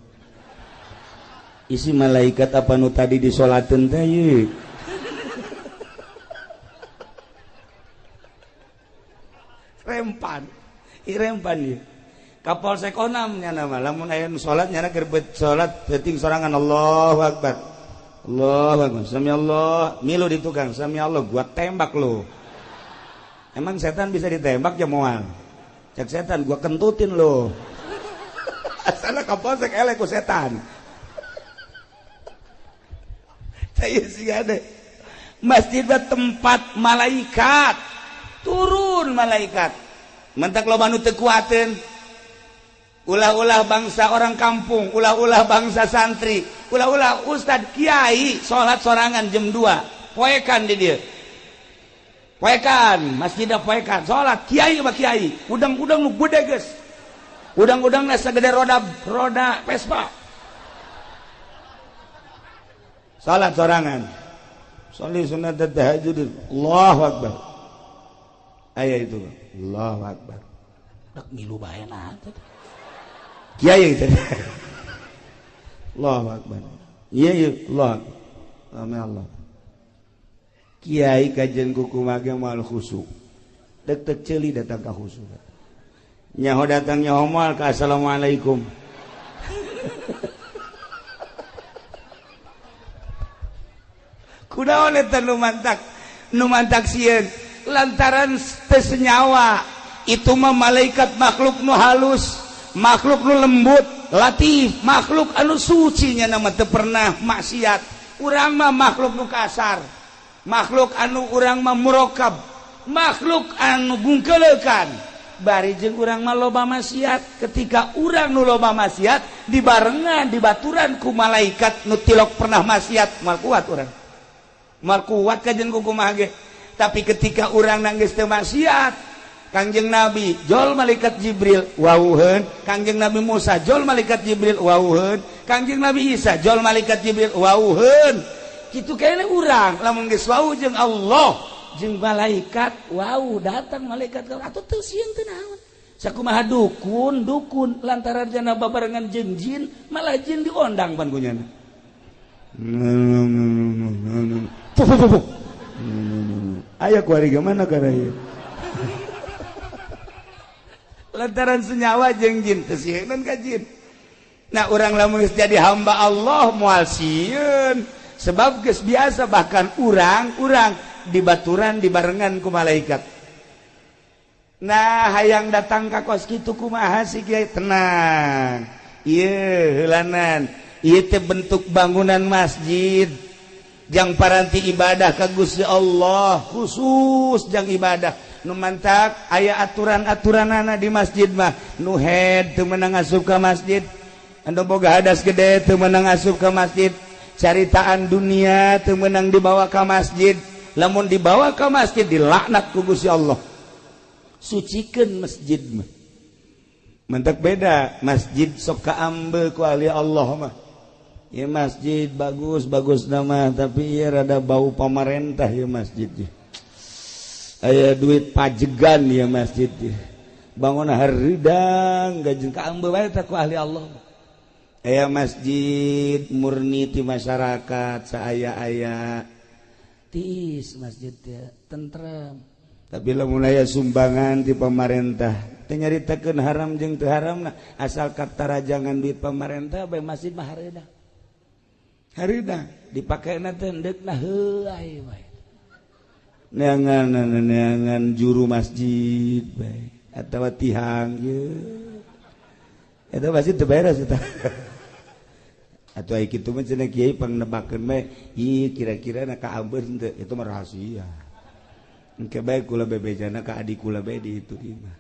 Isi malaikat apa nu tadi disolateun teh ye. Rempan ye. Kapolsek Onam nya nama lamun aya nu salat nya keur salat penting sorangan Allahu akbar. Allahu akbar. Sami Allah, milu di tukang sami Allah gua tembak lu. Emang setan bisa ditembak ya moal. Cek setan gua kentutin lu. Asal kapolsek elek ku setan. Saya sih ada masjid tempat malaikat turun malaikat mentak loba nu teu kuateun ulah-ulah bangsa orang kampung, ulah-ulah bangsa santri, ulah-ulah ustad kiai salat sorangan jam 2 poekan di dieu poekan masjidna poekan salat kiai mah kiai udang-udang nu gede geus udang-udangna sagede roda Vespa salat sorangan sholli sunat tahajud Allahu akbar aya itu Allahu akbar dak milu bae nah kiai teh Allahu akbar iya Allah amin Allah kiai kajian kuku mage moal khusyuk dek ceuli datang ka khusyuk nyaho datang nyaho moal ka assalamualaikum kunaon eta nu mantak sieun lantaran teu senyawa itu mah malaikat makhluk nu halus makhluk nu lembut latif makhluk anu suci nya nama teu pernah maksiat urang mah makhluk nu kasar makhluk anu urang mah murokab makhluk anu bungkeleukan bari jeung urang mah loba maksiat ketika urang nu loba maksiat dibarengan dibaturan ku malaikat nu tilok pernah maksiat mal kuat urang mal kuat kajen kumaha ge tapi ketika urang nanggeus teu maksiat Kangjeng Nabi jol malaikat Jibril wawuheun Kangjeng Nabi Musa jol malaikat Jibril wawuheun Kangjeng Nabi Isa jol malaikat Jibril wawuheun kitu kene urang lamun geus wawuh jeung Allah jeung malaikat wawuh datang malaikat atuh teu sieun teu naon sakumaha dukun lantaran jana babarengan jeung jin malah jin diondang pan ku nyana ayah kuariga mana karaya lantaran senyawa jeung jin teu sieun ka jin nah urang lamun jadi hamba Allah moal sieun sebab geus biasa bahkan urang dibaturan dibarengan ku malaikat. Nah hayang datang ka kos kitu kumaha si Kiai? Tenang, ieu heulanan ieu teh bentuk bangunan masjid jang paranti ibadah ka Gusti Allah, khusus jang ibadah. Nu mantak aya aturan-aturanana di masjid mah, nu head teu meunang asup ka masjid, anu boga hadas gede teu meunang asup ka masjid, caritaan dunia teu meunang dibawa ka masjid. Lamun dibawa ka masjid dilaknat ku Gusti Allah. Sucikeun masjid mah. Mentak beda masjid sok kaambe ku ahli Allah mah. Ya masjid bagus nama tapi ya rada bau pamarentah ya masjid. Aya duit pajegan ya masjid. Bangun hareudang gajeun kaambe bae tah ku ahli Allah. Aya masjid murni ti masyarakat saaya-aya. Tiis masjid teh tentrem. Tapi lamun aya sumbangan ti pamarentah teh nyaritakeun haram jeung teu haramna asal katarajangan duit pamarentah bae masjid mah hareudang dipakena teh endekna heuai bae neangan juru masjid bae atawa tihang ye eta masjid teu beres eta atuh aya kitu mah cenah kiai pangnebakeun bae ieu kira-kira na kaambeun teu itu mah rahasia. Engke bae kula bebejana ka adik kula bae di itu imah.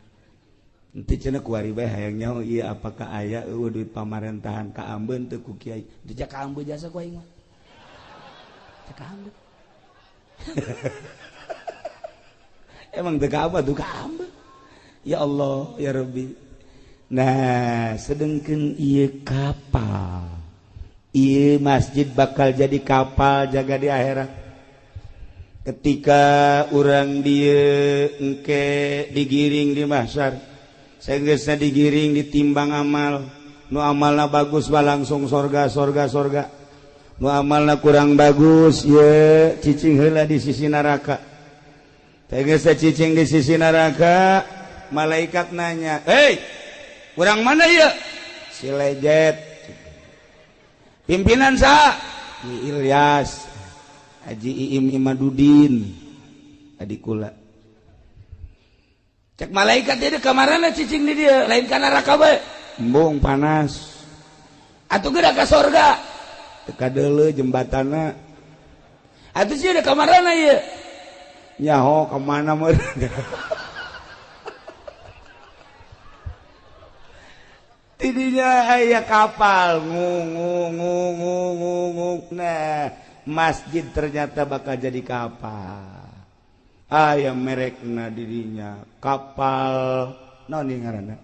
Ente cenah kuari bae hayang nyaho ieu apakah aya eueuh duit pamarentahan ka ambeun teu ku kiai. Teu ka ambeun jasa ku aing mah. Teu ka ambeun. Emang teu ka apa tuh ka ambeun. Ya Allah, ya Rabbi. Nah, sedengkeun ieu kapal. Ieu masjid bakal jadi kapal jaga di akhirat. Ketika orang dia engke digiring di mahsyar, saenggeusna digiring ditimbang amal, nu amalna bagus bah langsung sorga. Nu amalna kurang bagus ye cicing heula di sisi neraka. Saenggeusna cicing di sisi neraka, malaikat nanya, "Hei, urang mana ye?" Si Lejet. Pimpinan saha? Ni Ilyas. Haji Iim Imadudin adik kula. Cek malaikat dia kamarana cicing di dia lain ka neraka bae. Embung panas. Atuh geura ka sorga. Teu kadeuleu jembatanna. Atuh sih ada kamarana ieu. Nyaho ka mana meureun. Tidinya aya kapal ngung. Nah masjid ternyata bakal jadi kapal. Aya merekna dirinya kapal naon ngaranna?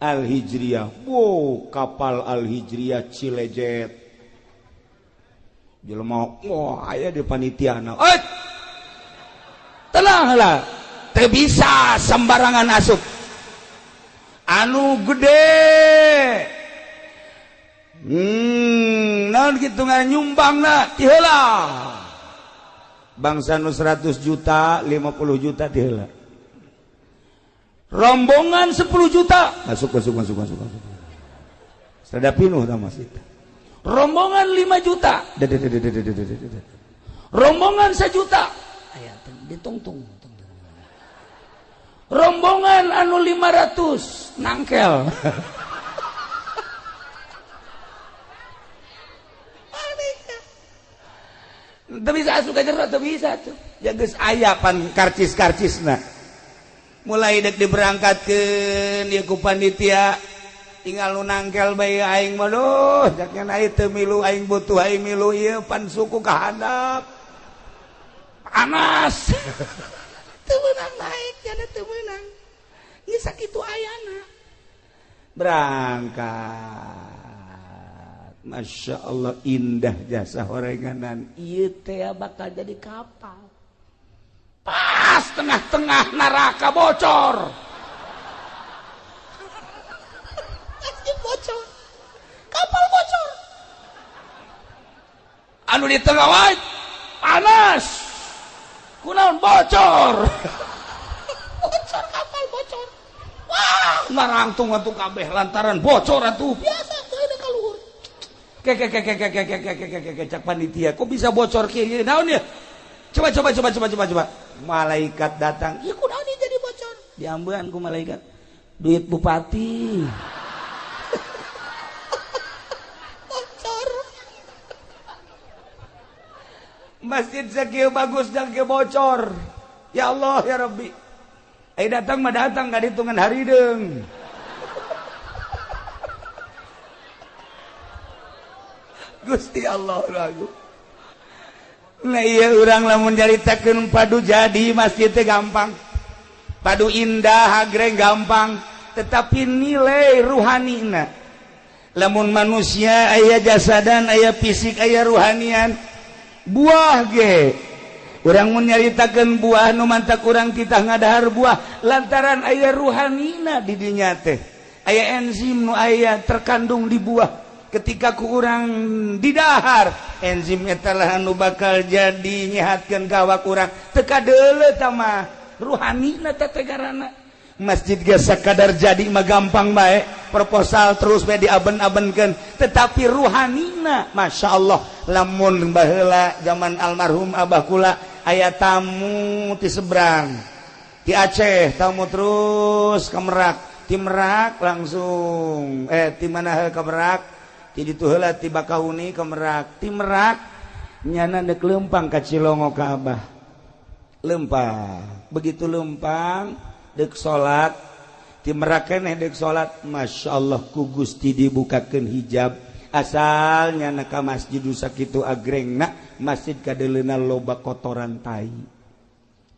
Al-Hijriyah. Wow, kapal Al-Hijriyah Cilejet. Jelema aya di panitiana. Tenang heula. Teu bisa sembarangan asup. Anu gede. Naon kitu nganyumbangna ti heula. Bangsa nu 100 juta, 50 juta ti heula. Rombongan 10 juta. Masuk. Sada pinuh tah masjid. Rombongan 5 juta. Rombongan 1 juta. Aya ditungtung. Rombongan anu 500 nangkel. Teu bisa asup ka jero teu bisa tuh. Ya geus aya pan karcis-karcisna. Mulai dek diberangkatkeun ieu ku panitia tinggal nu nangkel bae aing mah duh jakna aya teu milu aing butuh aing milu ieu pan suku ka handap. Panas. Teu meunang naik jana teu meunang. Geus sakitu ayana. Berangkat. Masya Allah indah jasa horenganan. Ieu teh bakal jadi kapal. Pas tengah-tengah neraka bocor. Masjid bocor. Kapal bocor. Anu di tengah wae panas. Kunaon bocor. Bocor kapal bocor. Wah, narangtung atuh kabeh lantaran bocor atuh. Biasa teu ada kaluhur. cak panitia kok bisa bocor kieu naon ya coba malaikat datang ya kunaon ieu jadi bocor diambean ku malaikat duit bupati bocor masjid sakieu bagus dan ke bocor ya Allah ya Rabbi datang mah datang ka ditungan harideung Gusti Allah ragu. Nah iya urang lamun nyaritakeun padu jadi masjid teh gampang. Padu indah hagreng gampang, tetapi nilai ruhanina. Lamun manusia aya jasadan, aya fisik, aya ruhanian. Buah ge. Urang mun nyaritakeun buah nu mantak urang titah ngadahar buah lantaran aya ruhanina di dinya teh. Aya enzim nu aya terkandung di buah. Ketika ku urang didahar enzim eta lah anu bakal jadi nyehatkeun ka awak urang teu kadeuleu tah mah ruhanina teh tegarana masjid ge sakadar jadi mah gampang bae proposal terus bae diaben-abenkeun tetapi ruhanina masyaallah lamun baheula zaman almarhum abah kula aya tamu ti seberang ti Aceh tamu terus ka Merak ti Merak langsung ti mana ka Merak di ditu heula ti Bakauni ke Merak ti Merak nyana deuk leumpang ka Cilongo ka Abah leumpang begitu leumpang deuk salat ti Merak keneh deuk salat masyaallah ku Gusti dibukakeun hijab asal nyana ka masjid sakitu agrengna masjid kadeleuna loba kotoran tai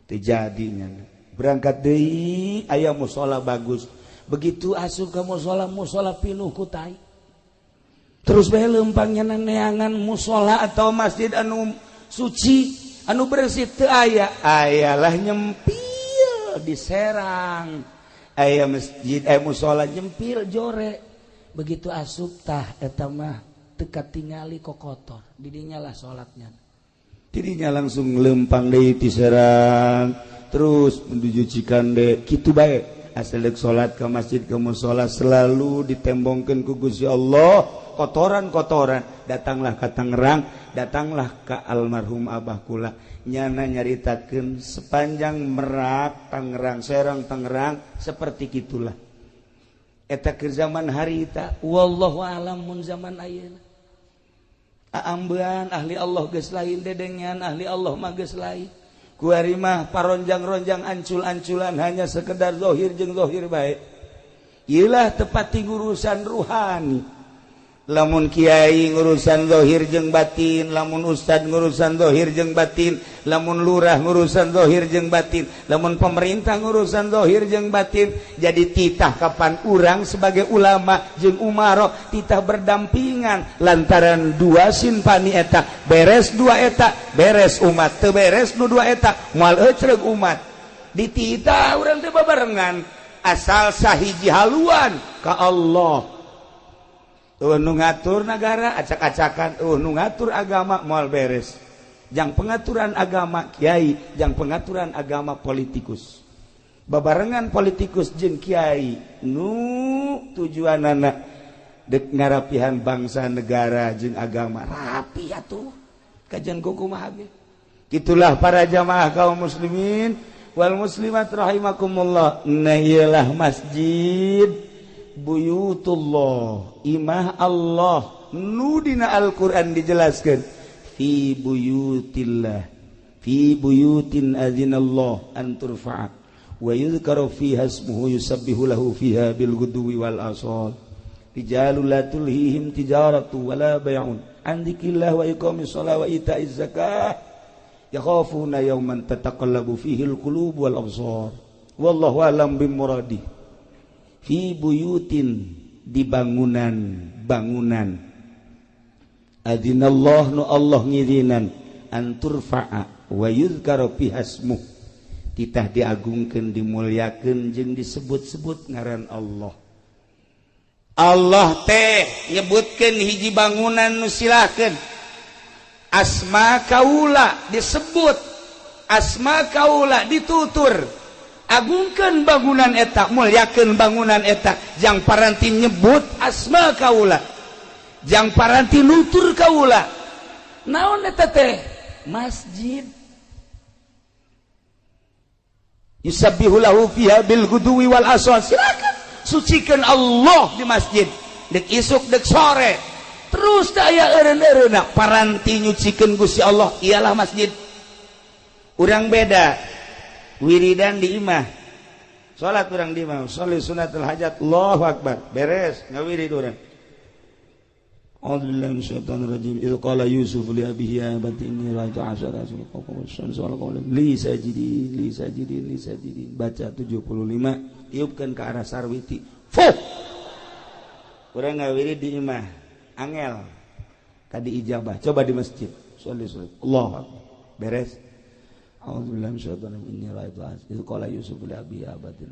teu jadi nyana berangkat deui aya mushola bagus begitu asup ka mushola pinuh ku tai terus bae leumpangnya neangan musola atau masjid anu suci anu bersih teu aya ayalah nyempil di Serang aya masjid musola nyempil jore begitu asup tah eta mah teu katingali kokotor di dinya lah salatnya didinya langsung leumpang deui ti Serang terus menuju Cikande kitu bae asal deuk salat ka masjid ka musola selalu ditembongkeun ku Gusti Allah kotoran-kotoran datanglah ke Tangerang datanglah ke almarhum abah kula nyana nyaritakeun sepanjang Merak Tangerang Serang Tangerang seperti gitulah eta keur zaman harita wallahu alam mun zaman ayeuna aambean ahli Allah geus lain dedengan ahli Allah mah geus lain kuari mah paronjang-ronjang ancul-anculan hanya sekedar zahir jeung zahir bae ieulah tepati urusan ruhani lamun kiai ngurusan zahir jeung batin lamun ustad ngurusan zahir jeung batin lamun lurah ngurusan zahir jeung batin lamun pemerintah ngurusan zahir jeung batin jadi titah kapan urang sebagai ulama jeung umaro titah berdampingan lantaran dua sinpani eta beres dua eta beres umat teu beres nu dua eta moal ecreug umat dititah urang teh babarengan asal sahiji haluan ka Allah nu ngatur negara acak-acakan nu ngatur agama moal beres jang pengaturan agama kiai jang pengaturan agama politikus babarengan politikus jeung kiai nu tujuanana dek ngarapihan bangsa negara jeung agama rapi atuh kajian kumaha ge gitulah para jamaah kaum muslimin wal muslimat rahimakumullah nah iyalah masjid buyutullah imah Allah nu dina Al-Qur'an dijelaskeun fi buyutillah fi buyutin adzinallah an turfa'a wa yuzkaru fiha ismuhu yusabbihu lahu fiha bil ghudwi wal asal rijalul la tulhihim tijaratu wala bai'un an dzikrillah wa iqamis shalah wa ita'iz zakah yakhafuna yawman tataqallabu fihi al qulub wal absar wallahu alam bi muradi fi buyutin di bangunan adzinallah nu Allah ngirinan an turfa'a wa yuzkaru fiha ismuh titah diagungkeun dimulyakeun jeung disebut-sebut ngaran Allah Allah teh nyebutkeun hiji bangunan nu silahkeun asma kaula disebut asma kaula ditutur agungkeun bangunan eta mulyakeun bangunan eta jang paranti nyebut asma kaula jang paranti nutur kaula naon eta teh masjid yusabbihu lahu fiha bil ghudwi wal asal silakan sucikeun Allah di masjid dek isuk dek sore terus aya eureun-eureunna paranti nyucikeun Gusti Allah ialah masjid. Urang beda wiridan di imah salat urang di imah sholli sunatul hajat Allahu akbar beres ngawirid urang a'udzubillahi minasyaitonir rajim idz qala yusuf li abihi ya abati inni ra'aytu 'ashara li sajidin baca 75 tiupkeun ke arah sarwiti fuh urang ngawirid di imah angel kadi ijabah coba di masjid sholli Allahu akbar beres a'udzubillahi minasyaitonir rajim inni ra'aytu idz qala yusuf li abihi ya abati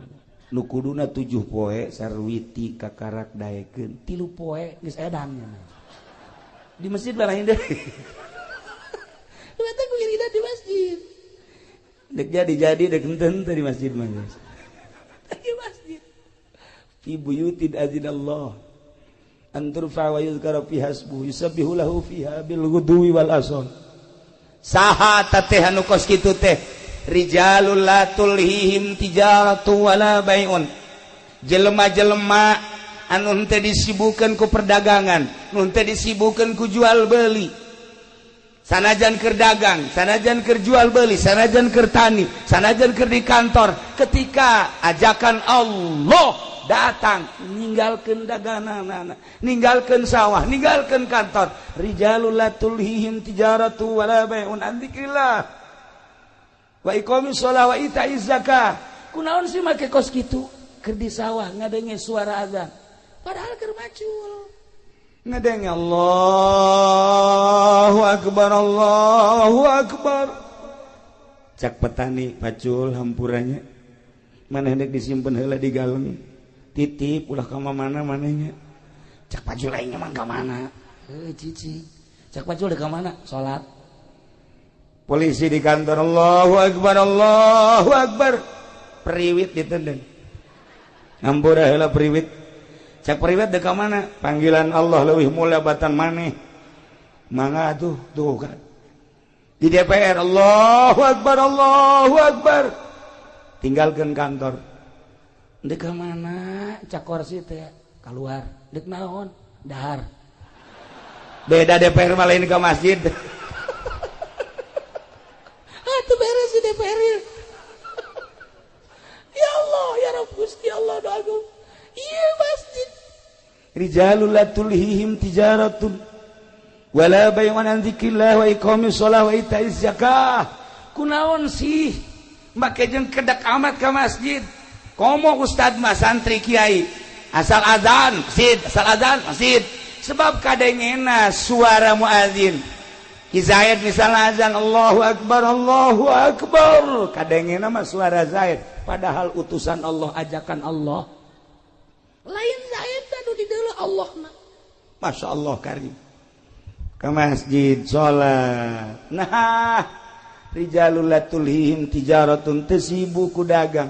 nu kuduna 7 poe sarwiti kakarak daekeun 3 poe geus edan di masjid lain deh. Mata ku irida di masjid. Dek jadi dek enten di masjid mah. Di masjid. Fi buyutin azinallah. An turfa wa yuzkara fi hasbu yusabbihu lahu fiha bil ghudwi wal asal. Saha teh anu kos kitu teh rijalul la tulhihim tijaratu wala bai'un. Jelema-jelema anu henteu disibukeun ku perdagangan, nu henteu disibukeun ku jual beli. Sanajan keur dagang, sanajan keur jual beli, sanajan keur tani, sanajan keur di kantor, ketika ajakan Allah datang, ninggalkeun daganganna, ninggalkeun sawah, ninggalkeun kantor. Rijalul la tulhihim tijaratu wala bai'un an dzikrillah wa iqamis shalah wa ita'iz zakah. Kunaon sih make kos kitu? Keur di sawah ngadenge suara azan. Padahal keur macul ngadenge Allahu akbar cak petani pacul hampuranya maneh hendak disimpen heula di galeng titip ulah ka mana manehnya cak pacul aing mah ka mana cici cak pacul ka mana salat polisi di kantor Allahu akbar periwit ditendeng ngampura heula periwit cak periwet dek mana panggilan Allah leuwih mulia batan maneh mangga tuh kan di DPR Allahu akbar tinggalkeun kantor dek mana cak kursi teh keluar dek naon dahar beda DPR mah lain ka masjid atuh beres di DPR ya Allah ya Rabb Gusti Allah doaku iya masjid rijalul la tulhihim tijaratun wala bai'un an dzikrillah wa iqamis shalah wa ita'iz zakah. Kunaon sih make jeung kedak amat ka masjid komo ustad mah santri kiai asal azan masjid sebab kadengena suara muadzin Ki Zaid misalnya azan Allahu akbar kadengena mah suara Zaid padahal utusan Allah ajakan Allah lain Zaid anu di deuleu Allah na. Masya Allah karim. Ke masjid sholat. Nah, rijalul la tulhihim tijaratun tesibu ku dagang,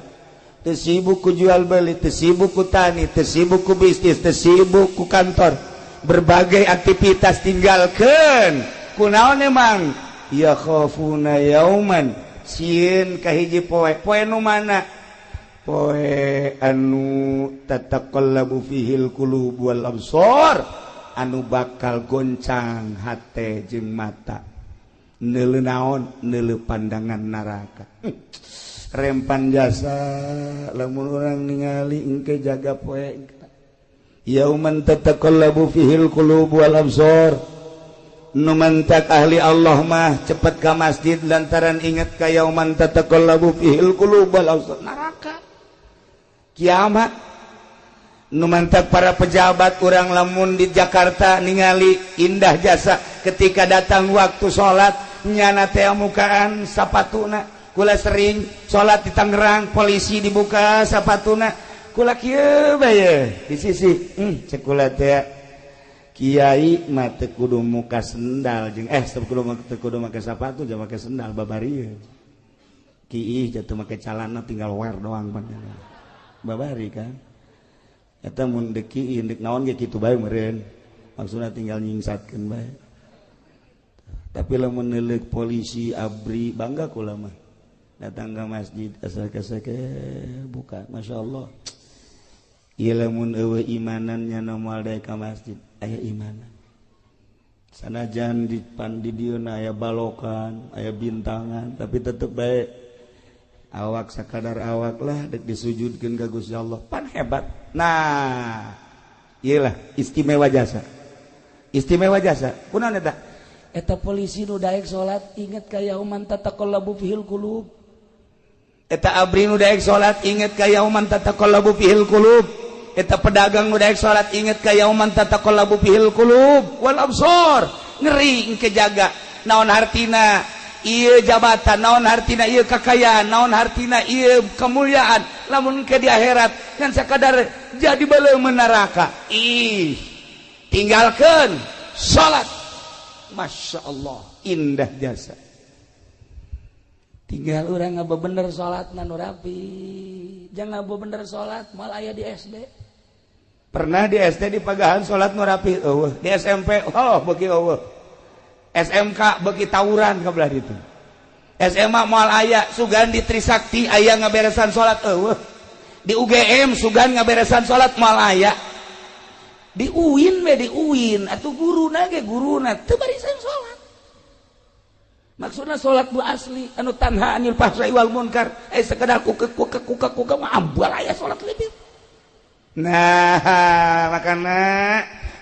tesibu ku jual beli, tesibu ku tani, tesibu ku bisnis, tesibu ku kantor. Berbagai aktivitas tinggalkeun. Kunaon emang? Ya khafuna yauman. Sieun kahiji poe. Poe nu mana? Poe anu tataqallabu fihil qulub wal absar anu bakal goncang hate jeung mata neuleu naon neuleu pandangan neraka rempan jasa lamun urang ningali engke jaga poe yauman tataqallabu fihil qulub wal absar nu mantak ahli Allah mah cepet ka masjid lantaran inget ka yauman tataqallabu fihil qulub wal absar neraka kiamat. Nu mantak para pejabat urang lamun di Jakarta ningali indah jasa ketika datang waktu sholat nyana teh mukaan sapatuna kula sering sholat di Tangerang polisi dibuka sapatuna kula kieu bae di sisi cek kula teh kiai mah teu kudu muka sendal jeung teu kudu make sapatu jeung make sendal babarieu kieu jatuh make calana tinggal wear doang panjang babari kan eta mun deki indek naon ge kitu bae meureun maksudnya tinggal nyingsatkeun bae. Tapi lamun neuleuk polisi abri bangga kula mah datang ke masjid asal-asake buka masyaallah. Ieu lamun eueuh imanan nya moal daek ka masjid aya imanan. Sanajan di dieuna aya balokan, aya bintangan, tapi tetep bae awak sakadar awak lah dek disujudkeun ka Gusti Allah. Pan hebat. Nah, iyalah istimewa jasa. Istimewa jasa. Kunaon eta? Eta polisi nu daek salat inget ka yauman tataqallabu fihil qulub. Eta abri nu daek salat inget ka yauman tataqallabu fihil qulub. Eta pedagang nu daek salat inget ka yauman tataqallabu fihil qulub wal absar. Ngeri engke jaga naon hartina ieu jabatan, naon hartina ieu kakayaan, naon hartina ieu kemuliaan, lamun ke di akhirat ngan sakadar jadi baleung neraka. Tinggalkeun salat. Masya Allah, indah jasa. Tinggal orang ngabebener sholat nu rapi. Jangan ngabebener sholat mal aya di SD. Pernah di SD di Pagahan sholat nu rapi, di SMP beuki SMK beuki tawuran kabelah ditu. SMA mal aya sugan di Trisakti aya ngaberesan sholat di UGM sugan ngaberesan sholat mal aya. Di UIN we di UIN atuh guruna ge guruna teu barisan salat. Maksudna salat nu asli anu tanha anil fahsya'i wal munkar sekedar kukek mah ambal aya salat leuwih. Nah, makana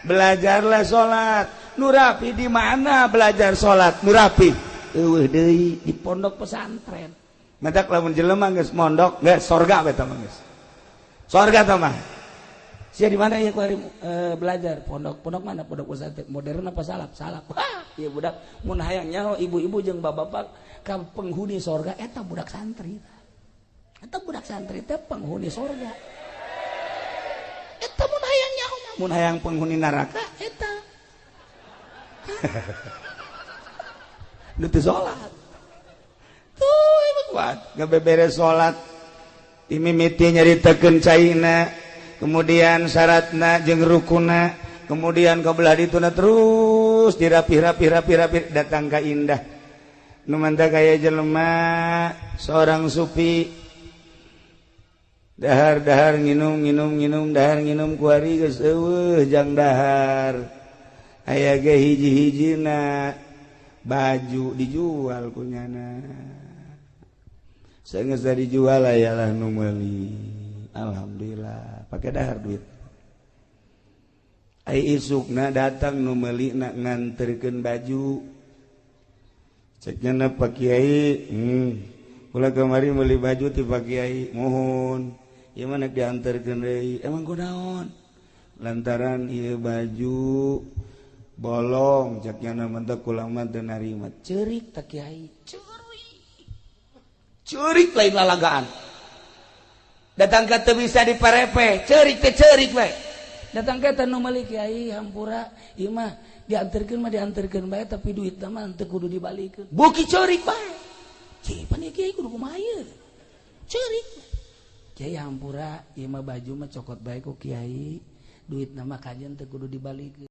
belajarlah salat nu rapi. Di mana belajar salat nu rapi? Eueuh deui di pondok pesantren. Matak lamun jelema geus mondok geus sorga we tah geus. Sorga tah mah. Sia di mana ya kuari belajar pondok mana pondok pesantren modern apa salap ieu budak mun hayang nyaho ibu-ibu jeung bapak-bapak ka penghuni sorga eta budak santri teh penghuni sorga eta mun hayang nyaho mun hayang penghuni neraka eta nu teu salat tuh ieu kuat ngabeberes salat imimiti nyaritakeun caina. Kemudian syaratna jeung rukuna, kemudian kabelah dituna terus dirapi datang ka indah. Nu manta kaya jelema seorang sufi dahar nginum dahar nginum kuari geus eueuh jang dahar. Aya ge hiji-hijina baju dijual kunyana. Saeunggeus dijual ayalah nu meuli. Alhamdulillah pakai dahar duit. Ai isukna datang nu meuli nak nganterkeun baju. Cekna Pak Kiai, kula kamari meuli baju ti Pak Kiai, mohon. Ieu mah nak dianterkeun deui. Emang kunaon? Lantaran ieu baju bolong, cekna mantep kula mah teu narima. Ceurik tak Kiai, ceurik lain lalagaan. Datang ke teu bisa diparepe, ceurik we. Datang ke teu nu meuli Kiai hampura, ieu mah dianterkeun bae tapi duitna mah teu kudu dibalikeun. Buki ceurik bae. Pan Kiai kudu kumaha ieu? Ceurik. Kiai hampura, ieu mah baju mah cokot bae ku Kiai, duitna mah kajen teu kudu dibalikeun.